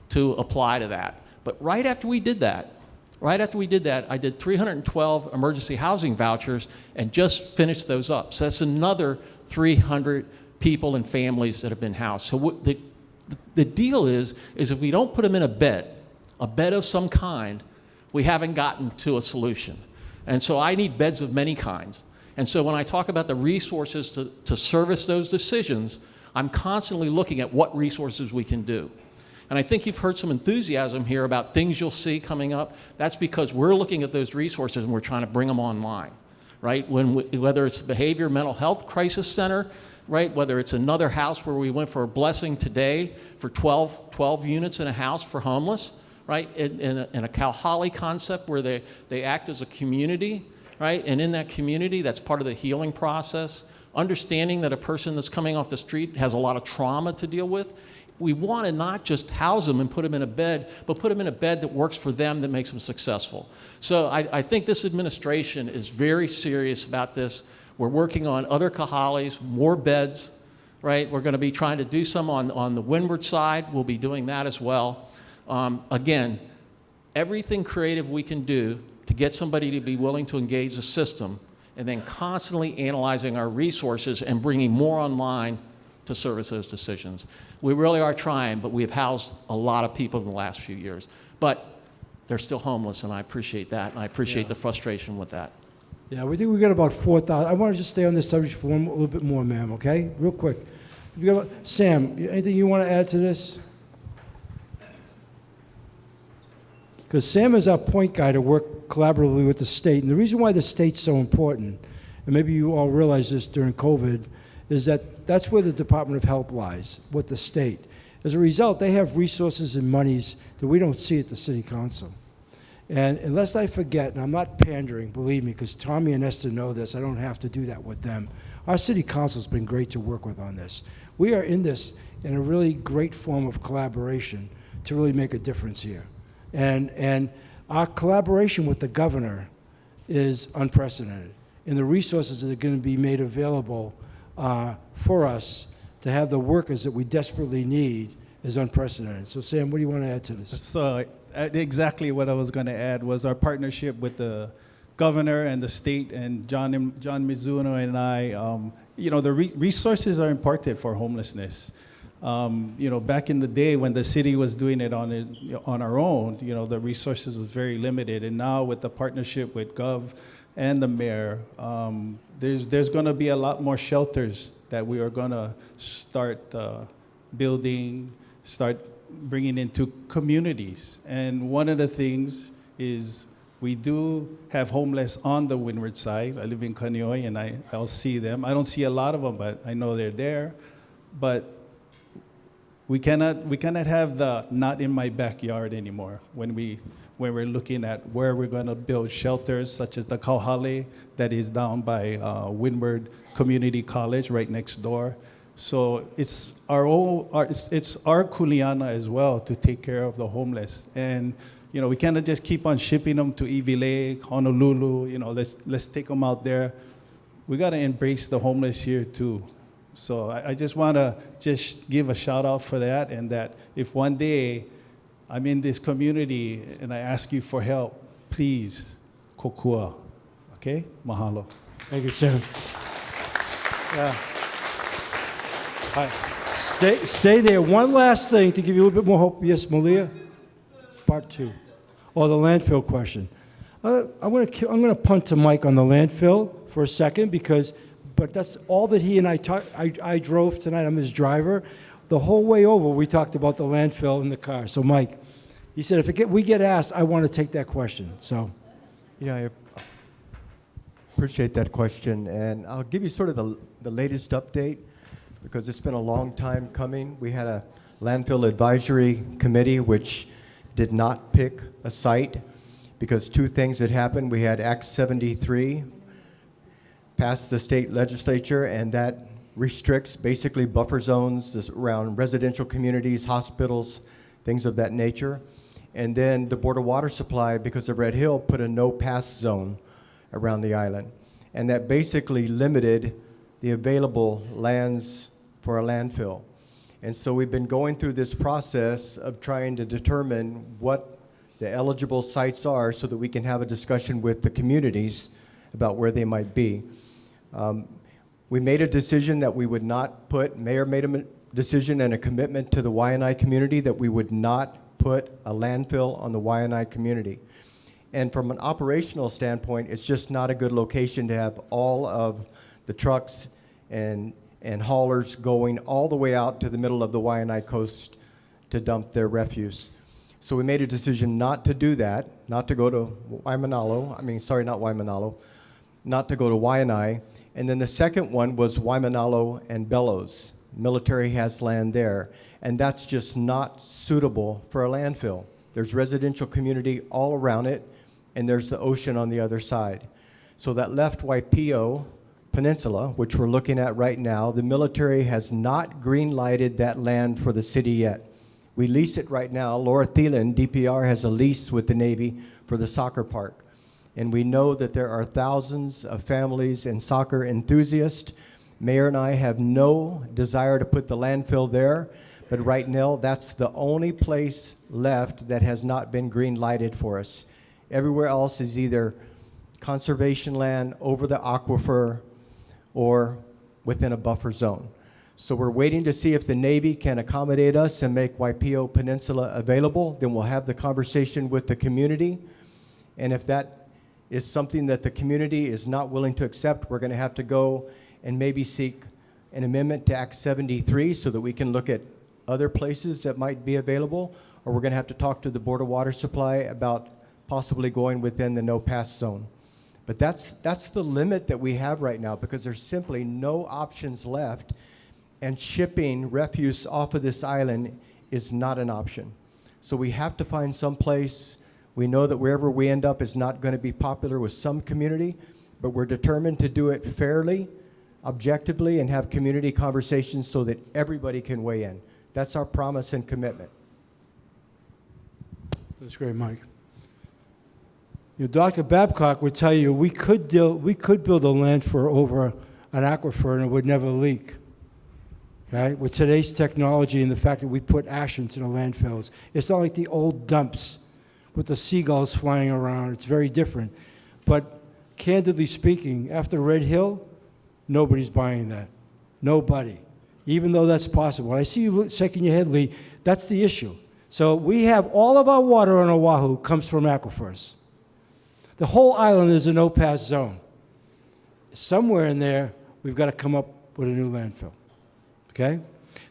to apply to that. But right after we did that, I did 312 emergency housing vouchers and just finished those up. So that's another 300 people and families that have been housed. So what the deal is if we don't put them in a bed of some kind, we haven't gotten to a solution. And so I need beds of many kinds. And so when I talk about the resources to service those decisions, I'm constantly looking at what resources we can do. And I think you've heard some enthusiasm here about things you'll see coming up. That's because we're looking at those resources and we're trying to bring them online, right? Whether it's the Behavior Mental Health Crisis Center, right? Whether it's another house where we went for a blessing today for 12 units in a house for homeless, right? In a Cal Holly concept where they act as a community, right? And in that community, that's part of the healing process. Understanding that a person that's coming off the street has a lot of trauma to deal with. We want to not just house them and put them in a bed, but put them in a bed that works for them, that makes them successful. So I think this administration is very serious about this. We're working on other kahalis, more beds, right? We're going to be trying to do some on the Windward side. We'll be doing that as well. Again, everything creative we can do to get somebody to be willing to engage the system, and then constantly analyzing our resources and bringing more online to service those decisions. We really are trying, but we have housed a lot of people in the last few years. But they're still homeless, and I appreciate that, and I appreciate the frustration with that. Yeah, we think we got about 4,000. I want to just stay on this subject for a little bit more, ma'am, okay? Real quick. Sam, anything you want to add to this? Because Sam is our point guy to work collaboratively with the state. And the reason why the state's so important, and maybe you all realize this during COVID, is that that's where the Department of Health lies, with the state. As a result, they have resources and monies that we don't see at the City Council. And unless I forget, and I'm not pandering, believe me, because Tommy and Esther know this, I don't have to do that with them. Our city council's been great to work with on this. We are in this in a really great form of collaboration to really make a difference here. And our collaboration with the governor is unprecedented. And the resources that are going to be made available for us to have the workers that we desperately need is unprecedented. So Sam, what do you want to add to this? So exactly what I was going to add was our partnership with the governor and the state and John Mizuno and I. The resources are important for homelessness. Back in the day when the city was doing it on our own, the resources was very limited. And now with the partnership with Gov and the mayor, there's going to be a lot more shelters that we are going to start building, start bringing into communities. And one of the things is we do have homeless on the windward side. I live in Kaneʻohe and I'll see them. I don't see a lot of them, but I know they're there. But we cannot have the not in my backyard anymore when we're looking at where we're going to build shelters, such as the Kauhale that is down by Windward Community College right next door. So it's it's our kuleana as well to take care of the homeless. And we cannot just keep on shipping them to Iwilei, Honolulu. Let's take them out there. We got to embrace the homeless here too. So I just want to just give a shout out for that, and that if one day I'm in this community and I ask you for help, please, kokua. Okay? Mahalo. Thank you, Sam. Yeah. All right. Stay there. One last thing to give you a little bit more hope. Yes, Malia? Part 2. Oh, the landfill question. I'm going to punt to Mike on the landfill for a second but that's all that he and I talked. I drove tonight. I'm his driver. The whole way over, we talked about the landfill in the car. So, Mike, he said, if we get asked, I want to take that question. So, yeah, I appreciate that question. And I'll give you sort of the latest update because it's been a long time coming. We had a landfill advisory committee which did not pick a site because two things had happened. We had Act 73 passed the state legislature, and that restricts basically buffer zones around residential communities, hospitals, things of that nature. And then the Board of Water Supply, because of Red Hill, put a no-pass zone around the island. And that basically limited the available lands for a landfill. And so we've been going through this process of trying to determine what the eligible sites are so that we can have a discussion with the communities about where they might be. We made a decision that we would not put, Mayor made a decision and a commitment to the Waianae community that we would not put a landfill on the Waianae community. And from an operational standpoint, it's just not a good location to have all of the trucks and haulers going all the way out to the middle of the Waianae coast to dump their refuse. So we made a decision not to do that, not to go to not to go to Waianae. And then the second one was Waimānalo and Bellows. Military has land there, and that's just not suitable for a landfill. There's residential community all around it, and there's the ocean on the other side. So that left Waipio Peninsula, which we're looking at right now, the military has not green-lighted that land for the city yet. We lease it right now. Laura Thielen, DPR, has a lease with the Navy for the soccer park. And we know that there are thousands of families and soccer enthusiasts. Mayor and I have no desire to put the landfill there, but right now that's the only place left that has not been green lighted for us. Everywhere else is either conservation land over the aquifer or within a buffer zone. So we're waiting to see if the Navy can accommodate us and make Waipio Peninsula available. Then we'll have the conversation with the community. And if that is something that the community is not willing to accept, we're going to have to go and maybe seek an amendment to Act 73 so that we can look at other places that might be available, or we're going to have to talk to the Board of Water Supply about possibly going within the no-pass zone. But that's the limit that we have right now because there's simply no options left, and shipping refuse off of this island is not an option. So we have to find some place We know that wherever we end up is not going to be popular with some community, but we're determined to do it fairly, objectively, and have community conversations so that everybody can weigh in. That's our promise and commitment. That's great, Mike. Dr. Babcock would tell you we could build a landfill over an aquifer and it would never leak. Right? With today's technology and the fact that we put ash into the landfills, it's not like the old dumps with the seagulls flying around. It's very different. But candidly speaking, after Red Hill, nobody's buying that. Nobody. Even though that's possible. I see you shaking your head, Lee. That's the issue. So we have all of our water on Oahu comes from aquifers. The whole island is a no-pass zone. Somewhere in there, we've got to come up with a new landfill. Okay?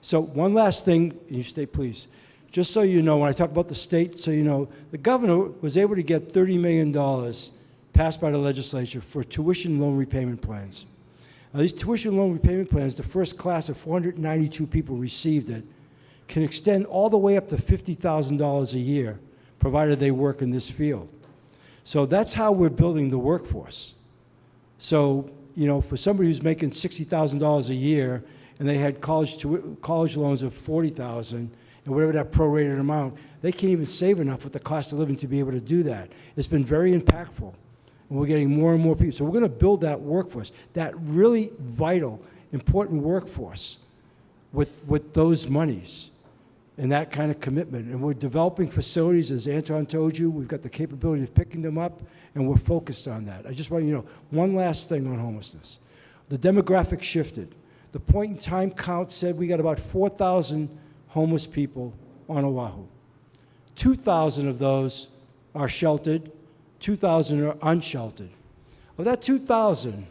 So one last thing, and you stay please. Just so you know, when I talk about the state, so you know, the governor was able to get $30 million passed by the legislature for tuition loan repayment plans. Now, these tuition loan repayment plans, the first class of 492 people received it, can extend all the way up to $50,000 a year, provided they work in this field. So that's how we're building the workforce. So, you know, for somebody who's making $60,000 a year and they had college loans of $40,000 and whatever that prorated amount, they can't even save enough with the cost of living to be able to do that. It's been very impactful. And we're getting more and more people. So we're going to build that workforce, that really vital, important workforce with those monies and that kind of commitment. And we're developing facilities, as Anton told you. We've got the capability of picking them up, and we're focused on that. I just want you to know, one last thing on homelessness. The demographic shifted. The point-in-time count said we got about 4,000 homeless people on Oahu. 2,000 of those are sheltered, 2,000 are unsheltered. Of that 2,000,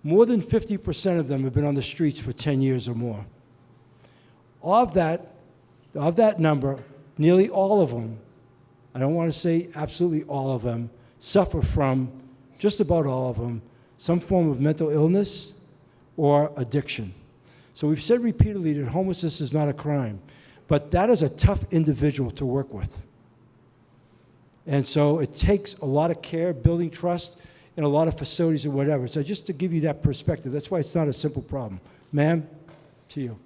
more than 50% of them have been on the streets for 10 years or more. Of that number, nearly all of them, I don't want to say absolutely all of them, suffer from, just about all of them, some form of mental illness or addiction. So we've said repeatedly that homelessness is not a crime, but that is a tough individual to work with. And so it takes a lot of care, building trust, and a lot of facilities and whatever. So just to give you that perspective, that's why it's not a simple problem. Ma'am, to you.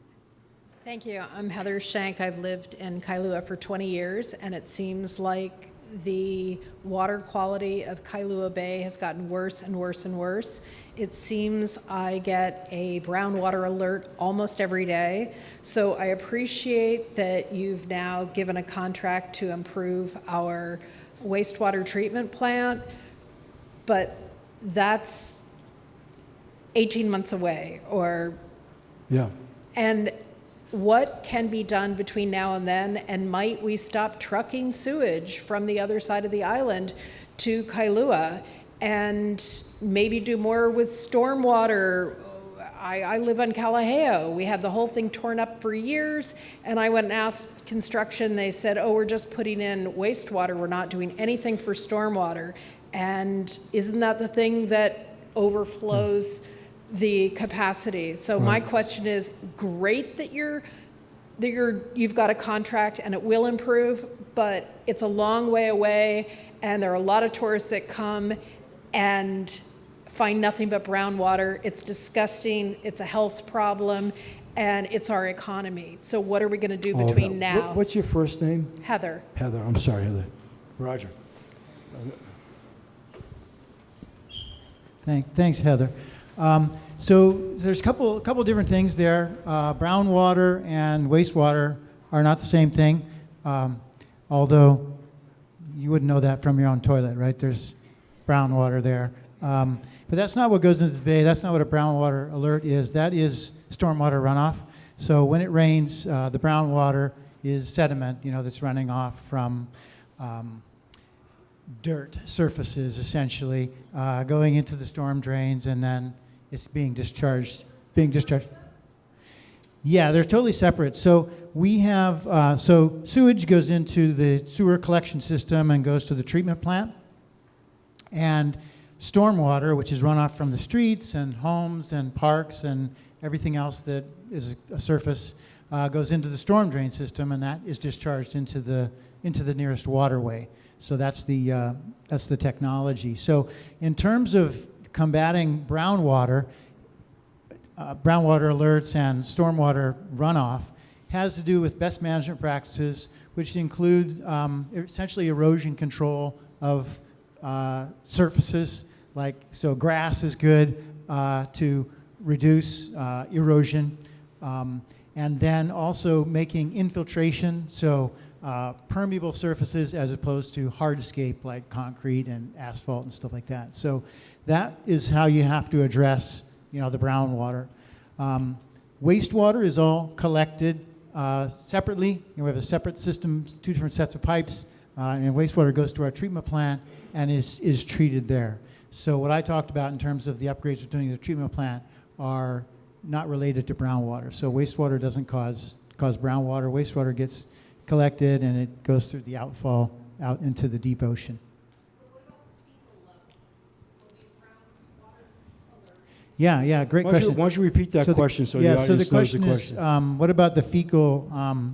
Thank you. I'm Heather Shank. I've lived in Kailua for 20 years, and it seems like the water quality of Kailua Bay has gotten worse and worse and worse. It seems I get a brown water alert almost every day. So I appreciate that you've now given a contract to improve our wastewater treatment plant, but that's 18 months away, or... Yeah. And what can be done between now and then, and might we stop trucking sewage from the other side of the island to Kailua and maybe do more with stormwater? I live on Kalaheo. We had the whole thing torn up for years, and I went and asked construction. They said, oh, we're just putting in wastewater. We're not doing anything for stormwater. And isn't that the thing that overflows the capacity? So my question is, great that you've got a contract and it will improve, but it's a long way away, and there are a lot of tourists that come and find nothing but brown water. It's disgusting, it's a health problem, and it's our economy. So what are we going to do between now? What's your first name? Heather. Heather, I'm sorry, Heather. Roger. Thanks, Heather. So there's a couple different things there. Brown water and wastewater are not the same thing, although you wouldn't know that from your own toilet, right? There's brown water there. But that's not what goes into the bay. That's not what a brown water alert is. That is stormwater runoff. So when it rains, the brown water is sediment, that's running off from dirt surfaces, essentially, going into the storm drains, and then it's being discharged. Yeah, they're totally separate. So we have, so sewage goes into the sewer collection system and goes to the treatment plant. And stormwater, which is runoff from the streets and homes and parks and everything else that is a surface, goes into the storm drain system, and that is discharged into the nearest waterway. So that's the technology. So in terms of combating brownwater alerts and stormwater runoff has to do with best management practices, which include essentially erosion control of surfaces. So grass is good to reduce erosion. And then also making infiltration, so permeable surfaces as opposed to hardscape like concrete and asphalt and stuff like that. So that is how you have to address, the brown water. Wastewater is all collected separately. We have a separate system, 2 different sets of pipes, and wastewater goes to our treatment plant and is treated there. So what I talked about in terms of the upgrades we're doing to the treatment plant are not related to brown water. So wastewater doesn't cause brown water. Wastewater gets collected and it goes through the outfall out into the deep ocean. Yeah, great question. Why don't you repeat that question so the audience knows the question? Is, what about the fecal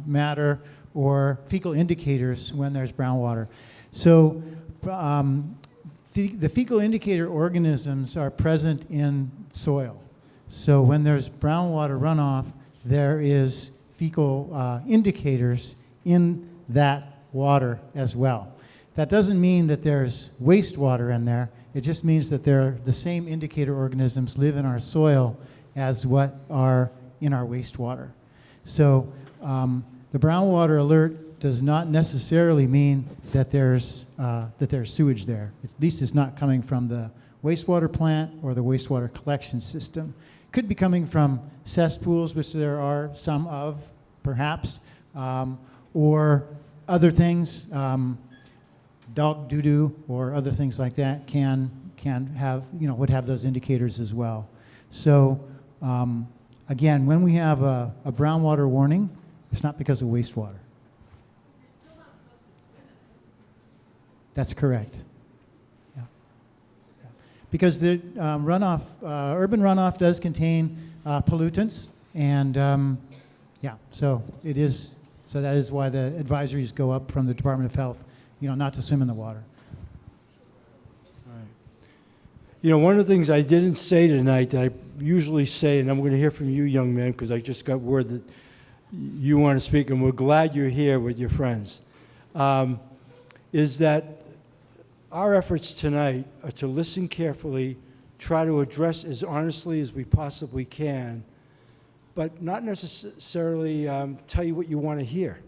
matter or fecal indicators when there's brown water? So the fecal indicator organisms are present in soil. So when there's brown water runoff, there is fecal indicators in that water as well. That doesn't mean that there's wastewater in there. It just means that the same indicator organisms live in our soil as what are in our wastewater. So the brown water alert does not necessarily mean that there's sewage there. At least it's not coming from the wastewater plant or the wastewater collection system. Could be coming from cesspools, which there are some of, perhaps, or other things, dog doo-doo or other things like that can have, would have those indicators as well. So again, when we have a brown water warning, it's not because of wastewater. That's correct. Because the runoff, urban runoff does contain pollutants, and so it is. So that is why the advisories go up from the Department of Health, not to swim in the water. Right. One of the things I didn't say tonight that I usually say, and I'm going to hear from you, young man, because I just got word that you want to speak, and we're glad you're here with your friends, is that our efforts tonight are to listen carefully, try to address as honestly as we possibly can, but not necessarily tell you what you want to hear.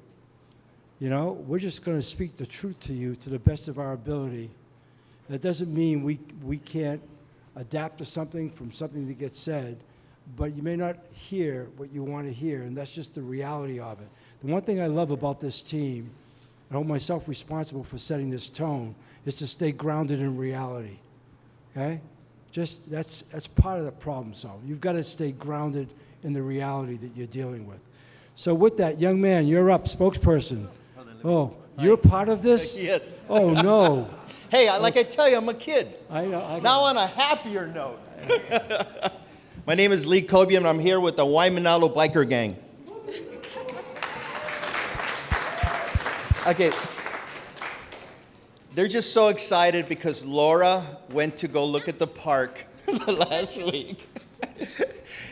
We're just going to speak the truth to you to the best of our ability. That doesn't mean we can't adapt to something from something that gets said, but you may not hear what you want to hear, and that's just the reality of it. The one thing I love about this team, I hold myself responsible for setting this tone, is to stay grounded in reality, okay? Just, that's part of the problem solving. You've got to stay grounded in the reality that you're dealing with. So with that, young man, you're up, spokesperson. Oh, you're part of this? Yes. Oh, no. Hey, like I tell you, I'm a kid. I know. Now on a happier note. My name is Lee Kobe, and I'm here with the Waimānalo biker gang. Okay. They're just so excited because Laura went to go look at the park last week.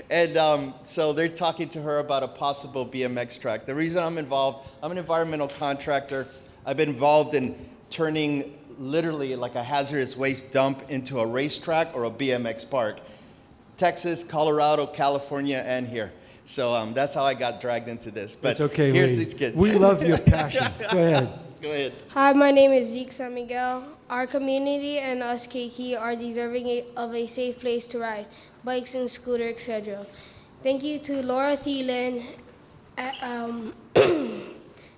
And so they're talking to her about a possible BMX track. The reason I'm involved, I'm an environmental contractor. I've been involved in turning literally like a hazardous waste dump into a racetrack or a BMX park. Texas, Colorado, California, and here. So that's how I got dragged into this. But it's okay, here's Lee. these kids. We love your passion. Go ahead. Go ahead. Hi, my name is Zeke San Miguel. Our community and us Keiki are deserving of a safe place to ride, bikes and scooter, etc. Thank you to Laura Thielen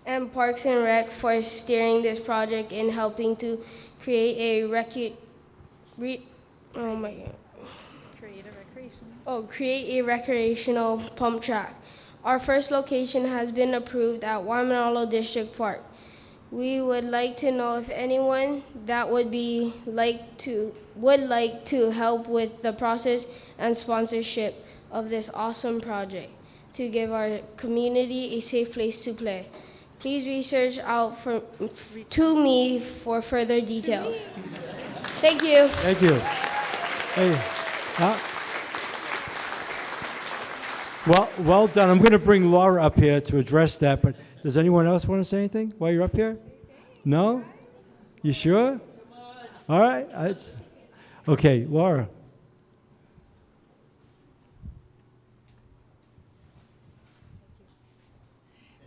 and Parks and Rec for steering this project and helping to create a create a recreational pump track. Our first location has been approved at Waimānalo District Park. We would like to know if anyone that would like to help with the process and sponsorship of this awesome project to give our community a safe place to play. Please research out to me for further details. Thank you. Thank you. Hey, well done. I'm going to bring Laura up here to address that, but does anyone else want to say anything while you're up here? No? You sure? All right. Okay, Laura.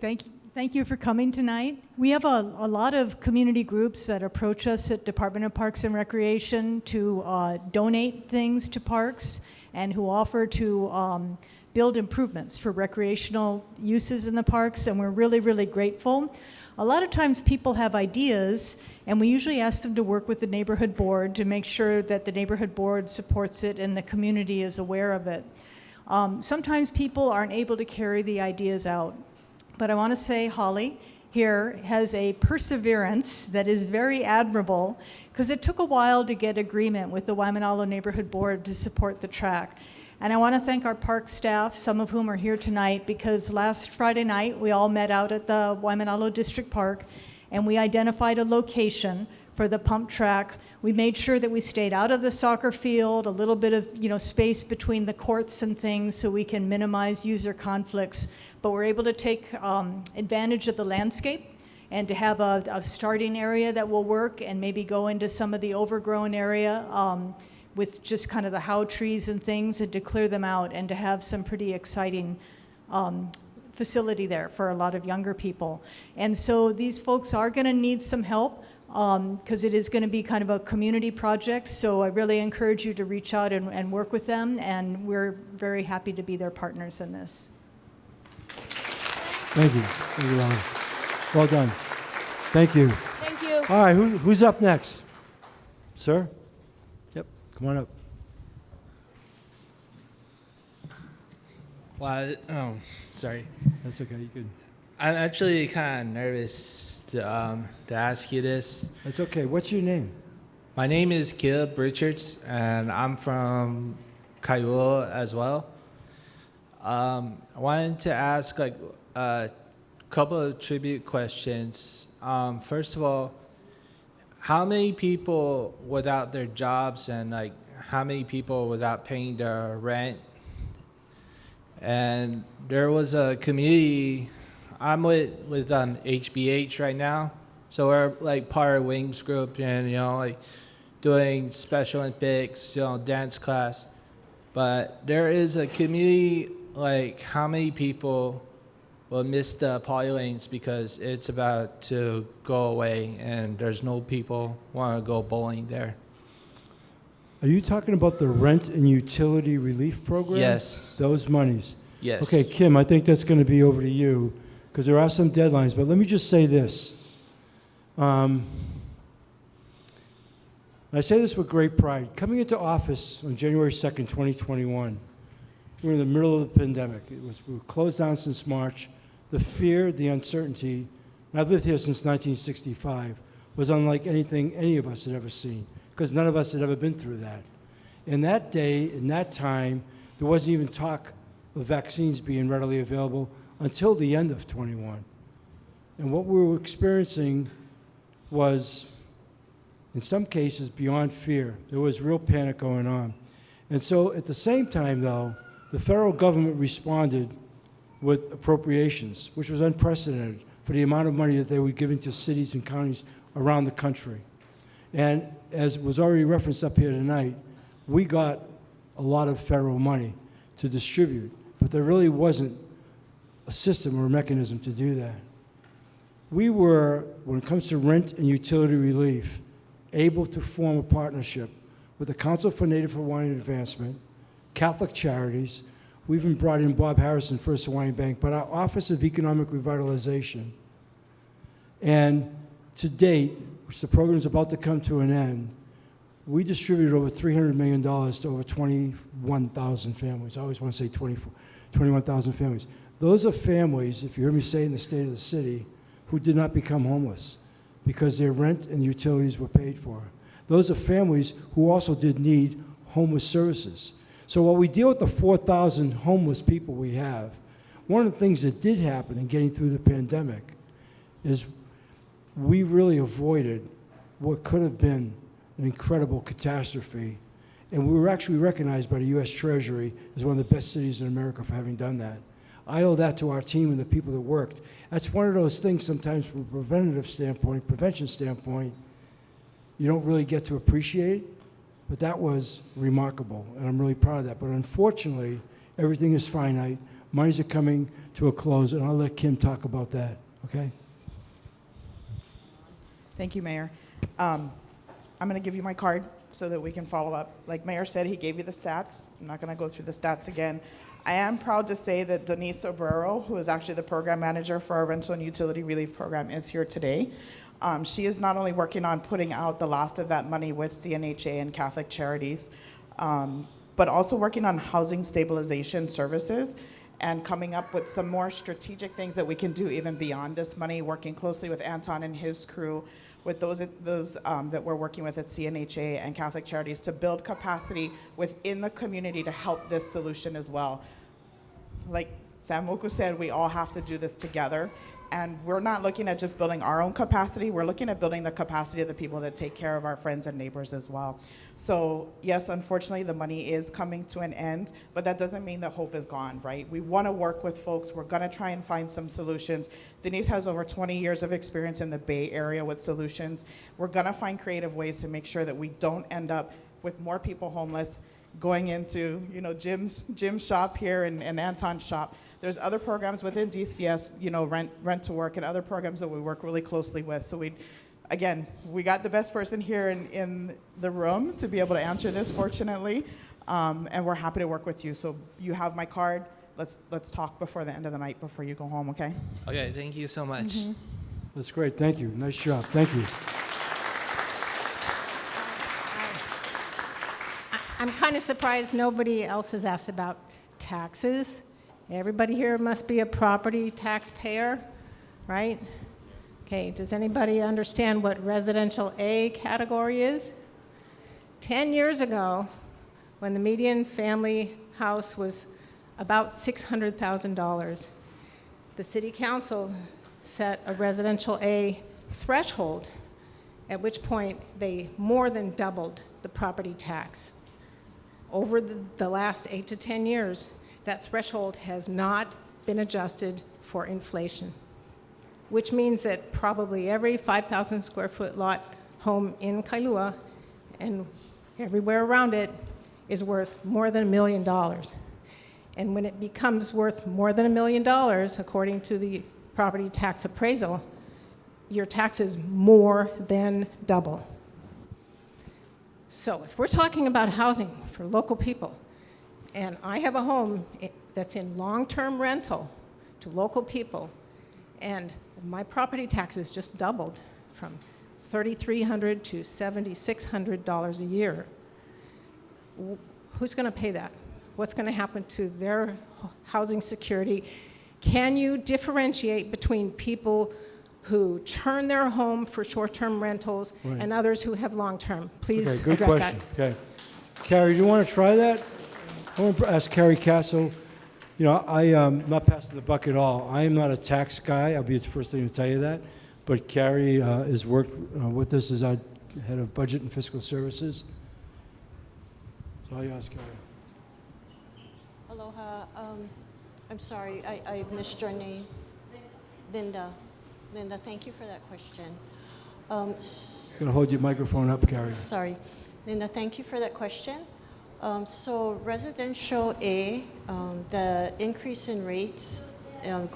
Thank you for coming tonight. We have a lot of community groups that approach us at Department of Parks and Recreation to donate things to parks and who offer to build improvements for recreational uses in the parks, and we're really, really grateful. A lot of times people have ideas, and we usually ask them to work with the neighborhood board to make sure that the neighborhood board supports it and the community is aware of it. Sometimes people aren't able to carry the ideas out. But I want to say Holly here has a perseverance that is very admirable, because it took a while to get agreement with the Waimānalo Neighborhood Board to support the track. And I want to thank our park staff, some of whom are here tonight, because last Friday night we all met out at the Waimānalo District Park and we identified a location for the pump track. We made sure that we stayed out of the soccer field, a little bit of space between the courts and things so we can minimize user conflicts. But we're able to take advantage of the landscape and to have a starting area that will work and maybe go into some of the overgrown area with just kind of the how trees and things, and to clear them out and to have some pretty exciting facility there for a lot of younger people. And so these folks are going to need some help, because it is going to be kind of a community project. So I really encourage you to reach out and work with them, and we're very happy to be their partners in this. Thank you. Thank you, Ron. Well done. Thank you. Thank you. All right, who's up next? Sir? Yep, come on up. Well, sorry. That's okay, you can. I'm actually kind of nervous to ask you this. That's okay. What's your name? My name is Caleb Richards, and I'm from Kailua as well. I wanted to ask a couple of tribute questions. First of all, how many people without their jobs, and how many people without paying their rent? And there was a community. I'm with HBH right now, so we're part of Wings group, and doing Special Olympics, dance class. But there is a community, how many people will miss the poly lanes because it's about to go away, and there's no people want to go bowling there. Are you talking about the rent and utility relief program? Yes. Those monies? Yes. Okay, Kim, I think that's going to be over to you, because there are some deadlines. But let me just say this. I say this with great pride. Coming into office on January 2nd, 2021, we were in the middle of the pandemic. We were closed down since March. The fear, the uncertainty, and I've lived here since 1965, was unlike anything any of us had ever seen, because none of us had ever been through that. In that day, in that time, there wasn't even talk of vaccines being readily available until the end of 21. And what we were experiencing was, in some cases, beyond fear. There was real panic going on. And so at the same time, though, the federal government responded with appropriations, which was unprecedented for the amount of money that they were giving to cities and counties around the country. And as was already referenced up here tonight, we got a lot of federal money to distribute, but there really wasn't a system or a mechanism to do that. We were, when it comes to rent and utility relief, able to form a partnership with the Council for Native Hawaiian Advancement, Catholic Charities. We even brought in Bob Harrison, First Hawaiian Bank, but our Office of Economic Revitalization. And to date, which the program is about to come to an end, we distributed over $300 million to over 21,000 families. I always want to say 21,000 families. Those are families, if you hear me say in the state of the city, who did not become homeless because their rent and utilities were paid for. Those are families who also did need homeless services. So while we deal with the 4,000 homeless people we have, one of the things that did happen in getting through the pandemic is we really avoided what could have been an incredible catastrophe. And we were actually recognized by the U.S. Treasury as one of the best cities in America for having done that. I owe that to our team and the people that worked. That's one of those things sometimes from a prevention standpoint, you don't really get to appreciate, but that was remarkable, and I'm really proud of that. But unfortunately, everything is finite. Monies are coming to a close, and I'll let Kim talk about that, okay? Thank you, Mayor. I'm going to give you my card so that we can follow up. Like Mayor said, he gave you the stats. I'm not going to go through the stats again. I am proud to say that Denise Obrero, who is actually the program manager for our rental and utility relief program, is here today. She is not only working on putting out the last of that money with CNHA and Catholic Charities, but also working on housing stabilization services and coming up with some more strategic things that we can do even beyond this money, working closely with Anton and his crew, with those that we're working with at CNHA and Catholic Charities to build capacity within the community to help this solution as well. Like Sam Moku said, we all have to do this together. And we're not looking at just building our own capacity, we're looking at building the capacity of the people that take care of our friends and neighbors as well. So yes, unfortunately, the money is coming to an end, but that doesn't mean that hope is gone, right? We want to work with folks. We're going to try and find some solutions. Denise has over 20 years of experience in the Bay Area with solutions. We're going to find creative ways to make sure that we don't end up with more people homeless going into, Jim's shop here and Anton's shop. There's other programs within DCS, rent to work and other programs that we work really closely with. So we got the best person here in the room to be able to answer this, fortunately, and we're happy to work with you. So you have my card. Let's talk before the end of the night before you go home, okay? Okay, thank you so much. Mm-hmm. That's great. Thank you. Nice job. Thank you. I'm kind of surprised nobody else has asked about taxes. Everybody here must be a property taxpayer, right? Okay, does anybody understand what residential A category is? 10 years ago, when the median family house was about $600,000, the city council set a residential A threshold, at which point they more than doubled the property tax. Over the last 8 to 10 years, that threshold has not been adjusted for inflation, which means that probably every 5,000 square foot lot home in Kailua and everywhere around it is worth more than $1 million. And when it becomes worth more than $1 million, according to the property tax appraisal, your tax is more than double. So if we're talking about housing for local people, and I have a home that's in long-term rental to local people, and my property taxes just doubled from $3,300 to $7,600 a year. Who's going to pay that? What's going to happen to their housing security? Can you differentiate between people who churn their home for short-term rentals and others who have long-term? Please Okay, good address question. that. Okay. Carrie, do you want to try that? I want to ask Carrie Castle. I am not passing the buck at all. I am not a tax guy. I'll be the first thing to tell you that. But Carrie has worked with us as our head of budget and fiscal services. So I'll ask Carrie. Aloha. I'm sorry, I missed your name. Linda. Linda, thank you for that question. I'm going to hold your microphone up, Carrie. Sorry. Linda, thank you for that question. So residential A, the increase in rates, on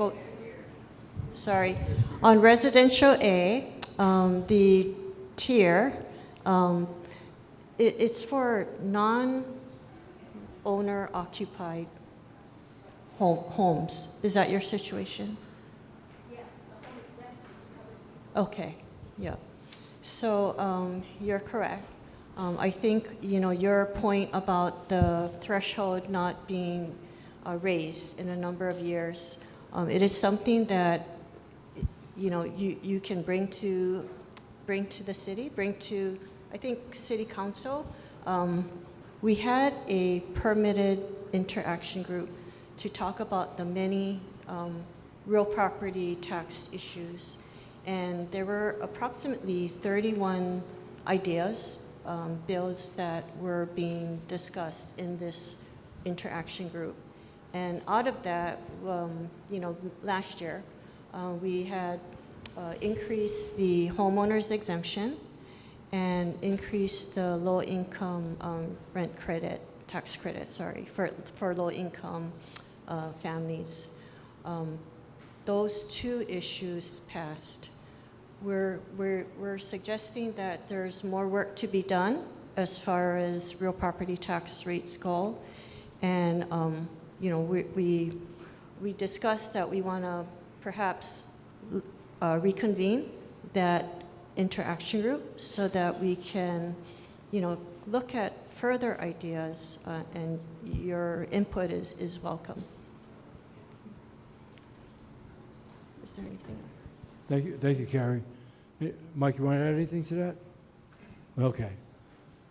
residential A, the tier, it's for non-owner occupied homes. Is that your situation? Yes. Okay, yeah. So you're correct. I think, your point about the threshold not being raised in a number of years, it is something that, you can bring to the city, bring to, I think, City Council. We had a permitted interaction group to talk about the many real property tax issues. And there were approximately 31 ideas, bills that were being discussed in this interaction group. And out of that, last year, we had increased the homeowners exemption and increased the low-income rent credit, tax credit, for low-income families. Those two issues passed. We're suggesting that there's more work to be done as far as real property tax rates go, and we discussed that we want to perhaps reconvene that interaction group so that we can, look at further ideas, and your input is welcome. Is there anything? Thank you, Carrie. Mike, you want to add anything to that? Okay.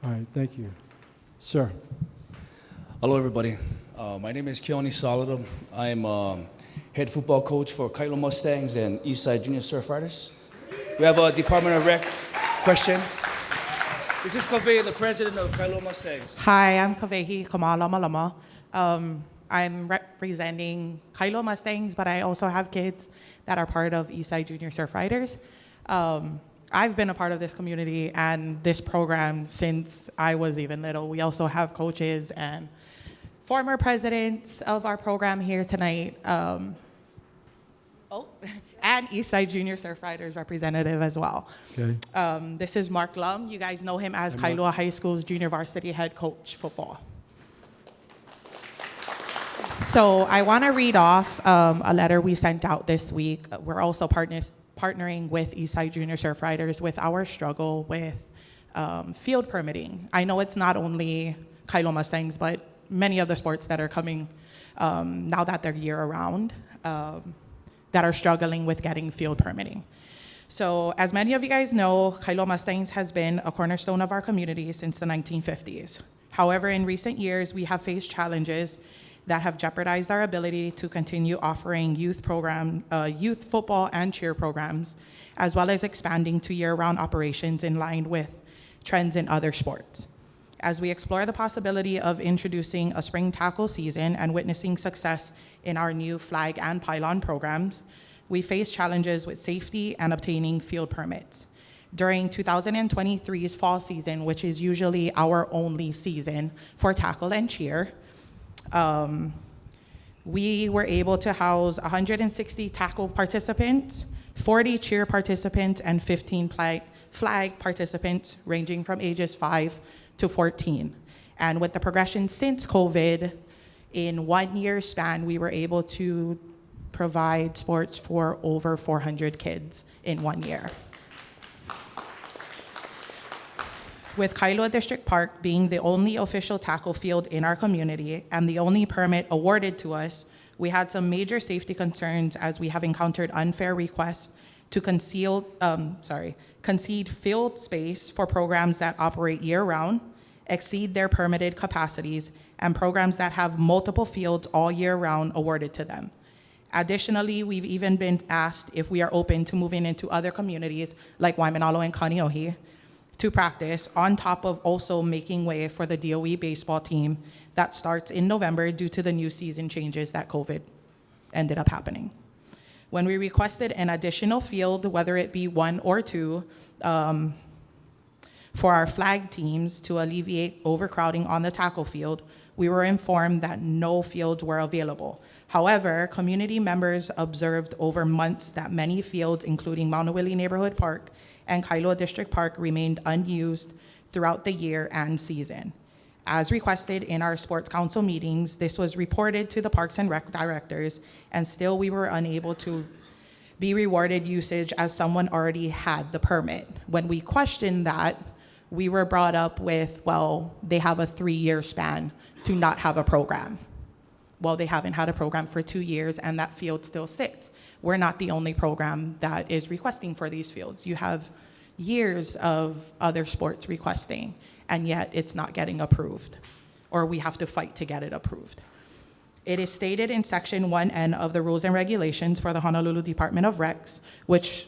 All right, thank you. Sir. Hello, everybody. My name is Keone Solido. I'm head football coach for Kailua Mustangs and Eastside Junior Surf Riders. We have a Department of Rec question. This is Kaveh, the president of Kailua Mustangs. Hi, I'm Kavehi Kamalamalama. I'm representing Kailua Mustangs, but I also have kids that are part of Eastside Junior Surf Riders. I've been a part of this community and this program since I was even little. We also have coaches and former presidents of our program here tonight. And Eastside Junior Surf Riders representative as well. Okay. This is Mark Lum. You guys know him as Kailua High School's junior varsity head coach football. So I want to read off a letter we sent out this week. We're also partnering with Eastside Junior Surf Riders with our struggle with field permitting. I know it's not only Kailua Mustangs, but many other sports that are coming now that they're year-round that are struggling with getting field permitting. So as many of you guys know, Kailua Mustangs has been a cornerstone of our community since the 1950s. However, in recent years, we have faced challenges that have jeopardized our ability to continue offering youth football and cheer programs, as well as expanding to year-round operations in line with trends in other sports. As we explore the possibility of introducing a spring tackle season and witnessing success in our new flag and pylon programs, we face challenges with safety and obtaining field permits. During 2023's fall season, which is usually our only season for tackle and cheer, we were able to house 160 tackle participants, 40 cheer participants, and 15 flag participants ranging from ages 5 to 14. And with the progression since COVID, in 1 year span, we were able to provide sports for over 400 kids in 1 year. With Kailua District Park being the only official tackle field in our community and the only permit awarded to us, we had some major safety concerns as we have encountered unfair requests to concede field space for programs that operate year-round, exceed their permitted capacities, and programs that have multiple fields all year round awarded to them. Additionally, we've even been asked if we are open to moving into other communities like Waimānalo and Kāneʻohe to practice, on top of also making way for the DOE baseball team that starts in November due to the new season changes that COVID ended up happening. When we requested an additional field, whether it be 1 or 2, for our flag teams to alleviate overcrowding on the tackle field, we were informed that no fields were available. However, community members observed over months that many fields, including Maunawili Neighborhood Park and Kailua District Park, remained unused throughout the year and season. As requested in our sports council meetings, this was reported to the Parks and Rec directors, and still we were unable to be rewarded usage as someone already had the permit. When we questioned that, we were brought up with, well, they have a 3-year span to not have a program. Well, they haven't had a program for 2 years and that field still sits. We're not the only program that is requesting for these fields. You have years of other sports requesting, and yet it's not getting approved, or we have to fight to get it approved. It is stated in Section 1N of the Rules and Regulations for the Honolulu Department of Recs, which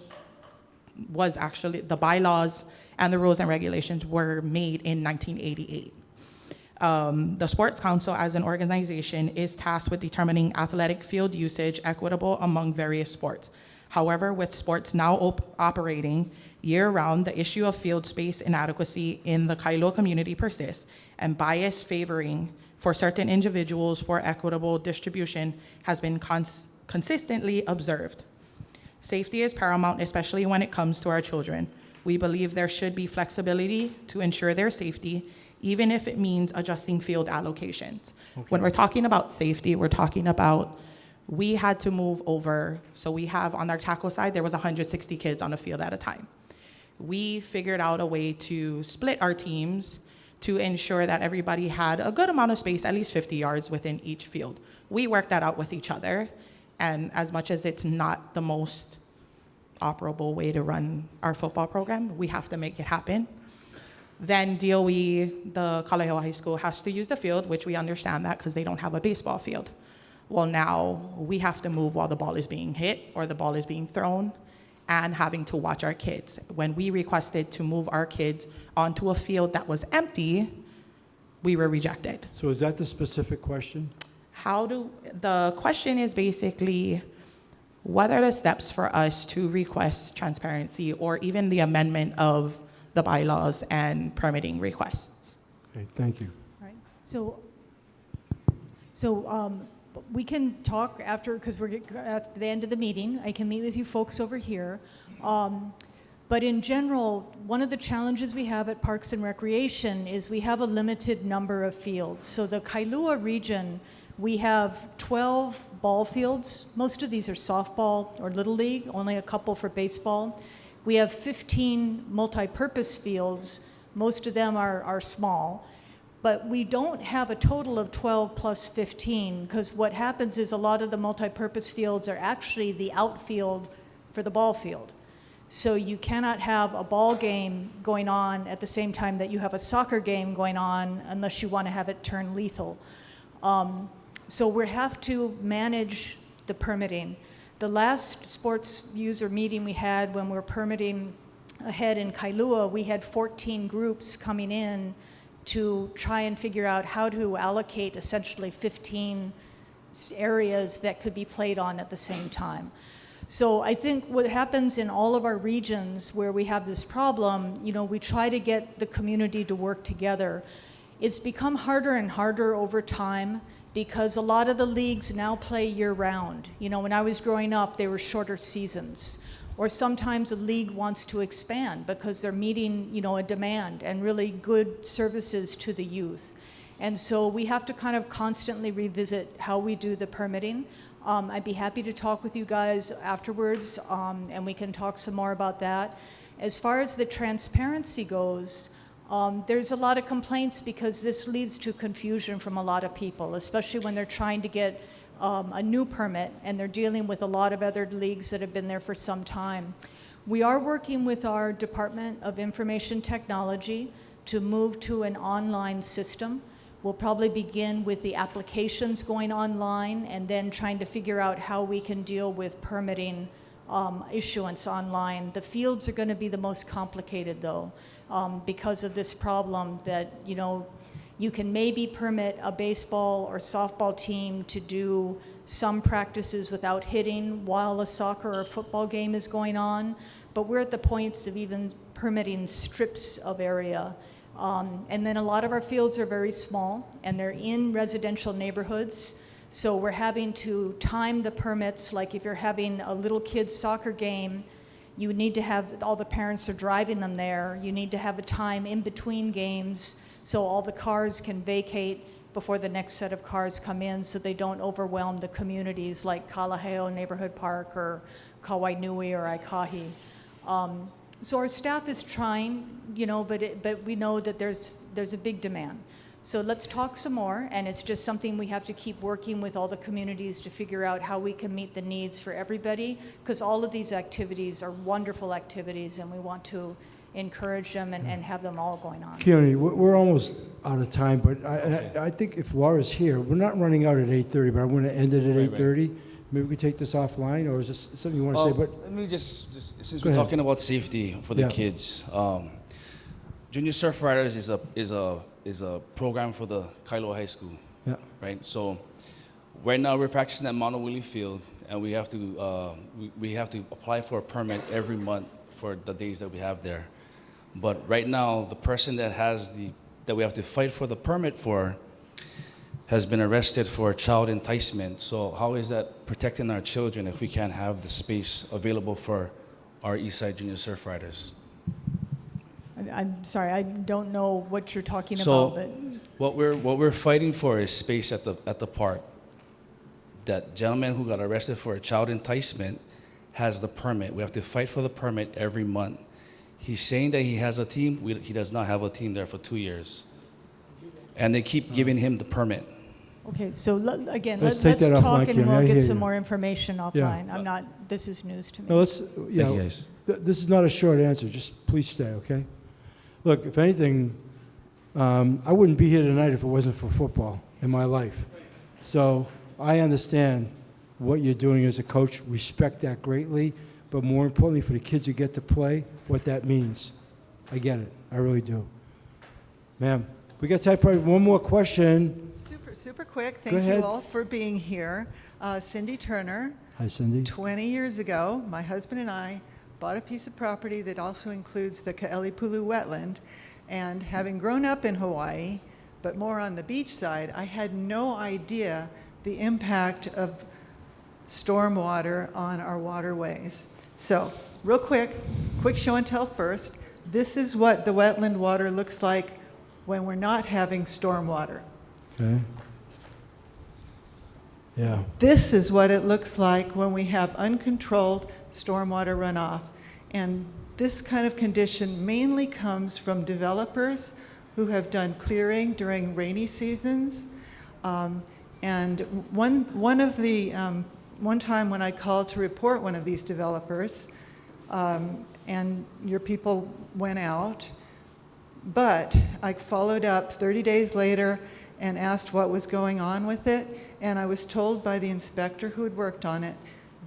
was actually, the bylaws and the rules and regulations were made in 1988. The Sports Council as an organization is tasked with determining athletic field usage equitable among various sports. However, with sports now operating year-round, the issue of field space inadequacy in the Kailua community persists, and bias favoring for certain individuals for equitable distribution has been consistently observed. Safety is paramount, especially when it comes to our children. We believe there should be flexibility to ensure their safety, even if it means adjusting field allocations. Okay. When we're talking about safety, we're talking about, we had to move over, so we have on our tackle side, there was 160 kids on the field at a time. We figured out a way to split our teams to ensure that everybody had a good amount of space, at least 50 yards within each field. We worked that out with each other, and as much as it's not the most operable way to run our football program, we have to make it happen. Then DOE, the Kāneʻohe High School, has to use the field, which we understand that because they don't have a baseball field. Well, now we have to move while the ball is being hit or the ball is being thrown and having to watch our kids. When we requested to move our kids onto a field that was empty, we were rejected. So is that the specific question? The question is basically, what are the steps for us to request transparency or even the amendment of the bylaws and permitting requests? Okay, thank you. All right. So we can talk after, because we're at the end of the meeting. I can meet with you folks over here. But in general, one of the challenges we have at Parks and Recreation is we have a limited number of fields. So the Kailua region, we have 12 ball fields. Most of these are softball or Little League, only a couple for baseball. We have 15 multi-purpose fields. Most of them are small. But we don't have a total of 12 plus 15, because what happens is a lot of the multi-purpose fields are actually the outfield for the ball field. So you cannot have a ball game going on at the same time that you have a soccer game going on unless you want to have it turn lethal. So we have to manage the permitting. The last sports user meeting we had when we were permitting ahead in Kailua, we had 14 groups coming in to try and figure out how to allocate essentially 15 areas that could be played on at the same time. So I think what happens in all of our regions where we have this problem, we try to get the community to work together. It's become harder and harder over time because a lot of the leagues now play year-round. When I was growing up, they were shorter seasons. Or sometimes a league wants to expand because they're meeting, a demand and really good services to the youth. And so we have to kind of constantly revisit how we do the permitting. I'd be happy to talk with you guys afterwards, and we can talk some more about that. As far as the transparency goes, there's a lot of complaints because this leads to confusion from a lot of people, especially when they're trying to get a new permit and they're dealing with a lot of other leagues that have been there for some time. We are working with our Department of Information Technology to move to an online system. We'll probably begin with the applications going online and then trying to figure out how we can deal with permitting issuance online. The fields are going to be the most complicated though, because of this problem that, you can maybe permit a baseball or softball team to do some practices without hitting while a soccer or football game is going on, but we're at the points of even permitting strips of area. And then a lot of our fields are very small and they're in residential neighborhoods. So we're having to time the permits, like if you're having a little kid's soccer game, you need to have, all the parents are driving them there. You need to have a time in between games so all the cars can vacate before the next set of cars come in so they don't overwhelm the communities like Kalaheo Neighborhood Park or Kawainui or Aikahi. So our staff is trying, but we know that there's a big demand. So let's talk some more, and it's just something we have to keep working with all the communities to figure out how we can meet the needs for everybody, because all of these activities are wonderful activities, and we want to encourage them and have them all going on. Keone, we're almost out of time, but I think if Laura's here, we're not running out at 8:30, but I want to end it at 8:30. Maybe we could take this offline, or is this something you want to say? But Let me just since Go we're ahead. talking about safety for the Yeah. kids, Junior Surf Riders is a program for the Kailua High School. Yeah. Right. So right now we're practicing at Mount Willie Field, and we have to apply for a permit every month for the days that we have there. But right now, the person that we have to fight for the permit for has been arrested for child enticement. So how is that protecting our children if we can't have the space available for our Eastside Junior Surf Riders? I'm sorry, I don't know what you're talking So about, but what we're fighting for is space at the park. That gentleman who got arrested for a child enticement has the permit. We have to fight for the permit every month. He's saying that he has a team. He does not have a team there for 2 years. And they keep giving him the permit. okay, so again, Let's let's take that talk offline, and Kim. I we'll hear get you. some more information Yeah. offline. This is news to me. no, let's, you know, you, guys. This is not a short answer. Just please stay, okay? Look, if anything, I wouldn't be here tonight if it wasn't for football in my life. So I understand what you're doing as a coach, respect that greatly, but more importantly for the kids who get to play, what that means. I get it. I really do. Ma'am, we got time for one more question. Super quick. Go Thank ahead. you all for being here. Cindy Turner. Hi, Cindy. 20 years ago, my husband and I bought a piece of property that also includes the Kaelepulu wetland. And having grown up in Hawaii, but more on the beach side, I had no idea the impact of stormwater on our waterways. So, real quick show and tell first. This is what the wetland water looks like when we're not having stormwater. Okay. Yeah. This is what it looks like when we have uncontrolled stormwater runoff. And this kind of condition mainly comes from developers who have done clearing during rainy seasons. And one time when I called to report one of these developers, and your people went out, but I followed up 30 days later and asked what was going on with it, and I was told by the inspector who had worked on it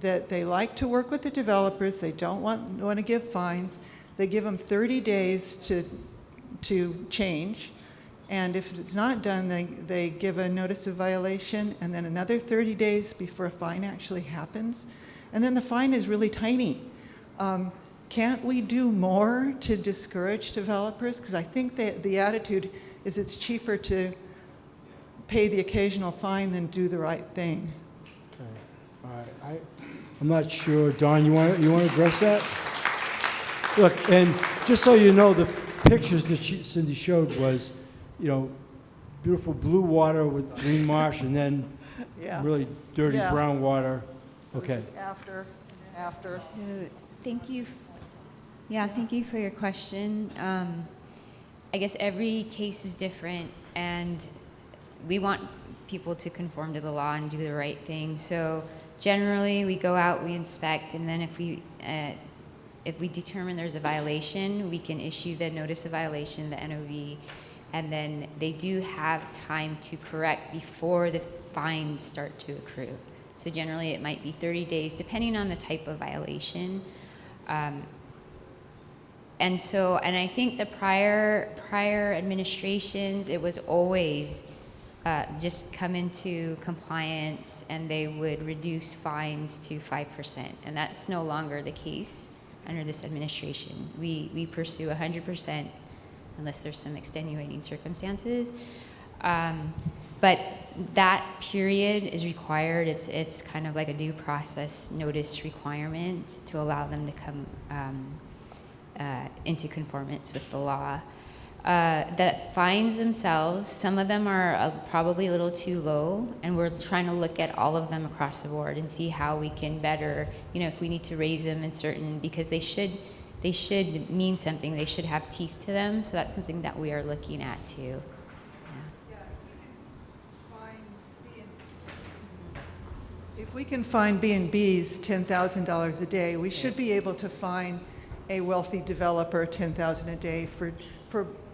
that they like to work with the developers, they don't want to give fines, they give them 30 days to change, and if it's not done, they give a notice of violation, and then another 30 days before a fine actually happens, and then the fine is really tiny. Can't we do more to discourage developers? Because I think that the attitude is it's cheaper to pay the occasional fine than do the right thing. Okay. All right. I'm not sure. Don, you want to address that? Look, and just so you know, the pictures that Cindy showed was, you know, beautiful blue water with green marsh, and then really dirty brown water. Okay. After. So, thank you. Thank you for your question. I guess every case is different, and we want people to conform to the law and do the right thing. So generally, we go out, we inspect, and then if we determine there's a violation, we can issue the notice of violation, the NOV, and then they do have time to correct before the fines start to accrue. So generally, it might be 30 days, depending on the type of violation. And I think the prior administrations, it was always just come into compliance and they would reduce fines to 5%. And that's no longer the case under this administration. We pursue 100% unless there's some extenuating circumstances. But that period is required. It's kind of like a due process notice requirement to allow them to come into conformance with the law. The fines themselves, some of them are probably a little too low, and we're trying to look at all of them across the board and see how we can better, if we need to raise them in certain, because they should mean something, they should have teeth to them, so that's something that we are looking at too. If we can fine B&Bs $10,000 a day, we should be able to fine a wealthy developer $10,000 a day for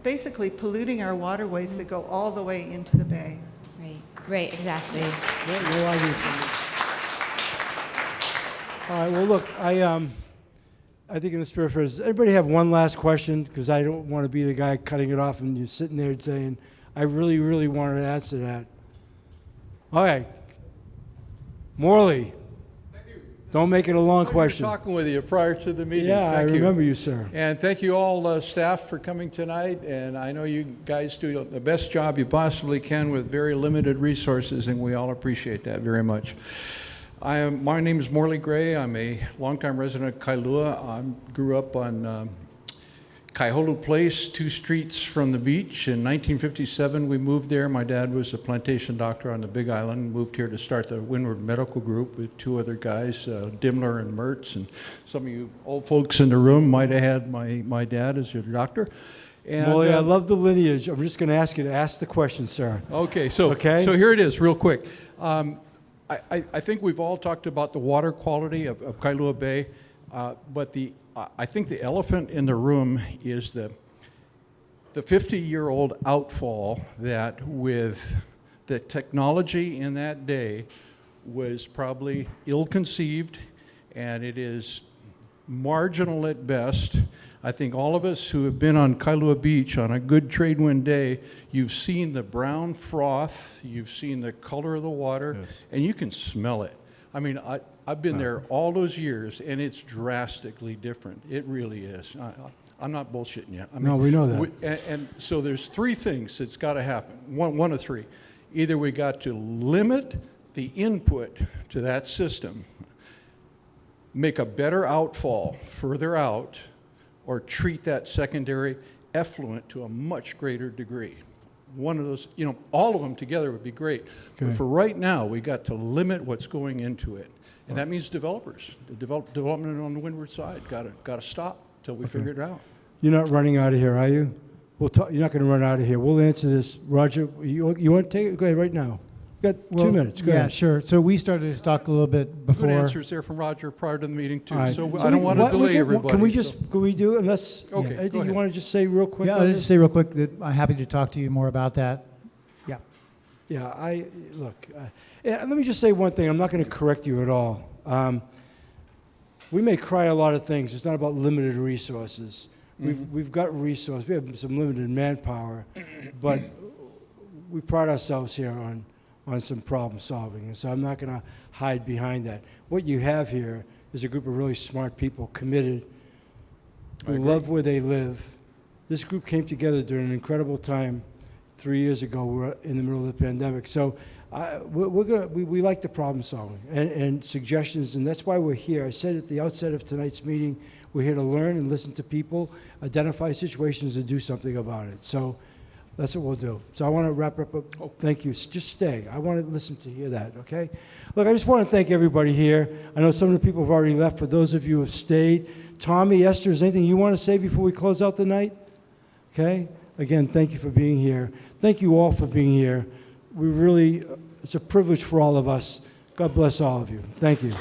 basically polluting our waterways that go all the way into the bay. Right, exactly. All right, well, look, I think in the spirit of it, does anybody have one last question? Because I don't want to be the guy cutting it off and you're sitting there saying, I really, really wanted to answer that. All right. Morley. Thank you. Don't make it a long question. Talking with you prior to the meeting. Yeah, Thank I remember you, sir. And thank you all staff for coming tonight. And I know you guys do the best job you possibly can with very limited resources, and we all appreciate that very much. My name is Morley Gray. I'm a longtime resident of Kailua. I grew up on Kaiholu Place, 2 streets from the beach. In 1957, we moved there. My dad was a plantation doctor on the Big Island. Moved here to start the Windward Medical Group with 2 other guys, Dimler and Mertz. And some of you old folks in the room might have had my dad as your doctor. And, Morley, I love the lineage. I'm just going to ask you to ask the question, sir. Okay, so here it is, real quick. I think we've all talked about the water quality of Kailua Bay, but I think the elephant in the room is the 50-year-old outfall that with the technology in that day was probably ill-conceived, and it is marginal at best. I think all of us who have been on Kailua Beach on a good trade wind day, you've seen the brown froth, you've seen the color of the water, yes, and you can smell it. I mean, I've been there all those years, and it's drastically different. It really is. I'm not bullshitting you. I mean, no, we know that. And so there's 3 things that's got to happen. One of 3. Either we got to limit the input to that system, make a better outfall further out, or treat that secondary effluent to a much greater degree. One of those, all of them together would be great. Okay. But for right now, we got to limit what's going into it. And that means developers. The development on the windward side got to stop till we figure it out. You're not running out of here, are you? You're not going to run out of here. We'll answer this. Roger, you want to take it? Go ahead right now. Got 2 minutes. Go ahead. Sure. So we started to talk a little bit before. Good answers there from Roger prior to the meeting too. Right. So I don't want to delay everybody. Can we do unless anything you want to just say real quick? Yeah, I'll just say real quick that I'm happy to talk to you more about that. Yeah. Yeah. Let me just say one thing. I'm not going to correct you at all. We may cry a lot of things. It's not about limited resources. We've got resources. We have some limited manpower, but we pride ourselves here on some problem solving. And so I'm not going to hide behind that. What you have here is a group of really smart people, committed, who love where they live. This group came together during an incredible time 3 years ago. We were in the middle of the pandemic. So we like the problem solving and suggestions, and that's why we're here. I said at the outset of tonight's meeting, we're here to learn and listen to people, identify situations, and do something about it. So that's what we'll do. So I want to wrap up. Thank you. Just stay. I want to hear that, okay? Look, I just want to thank everybody here. I know some of the people have already left. For those of you who have stayed, Tommy, Esther, is there anything you want to say before we close out the night? Okay? Again, thank you for being here. Thank you all for being here. It's a privilege for all of us. God bless all of you. Thank you.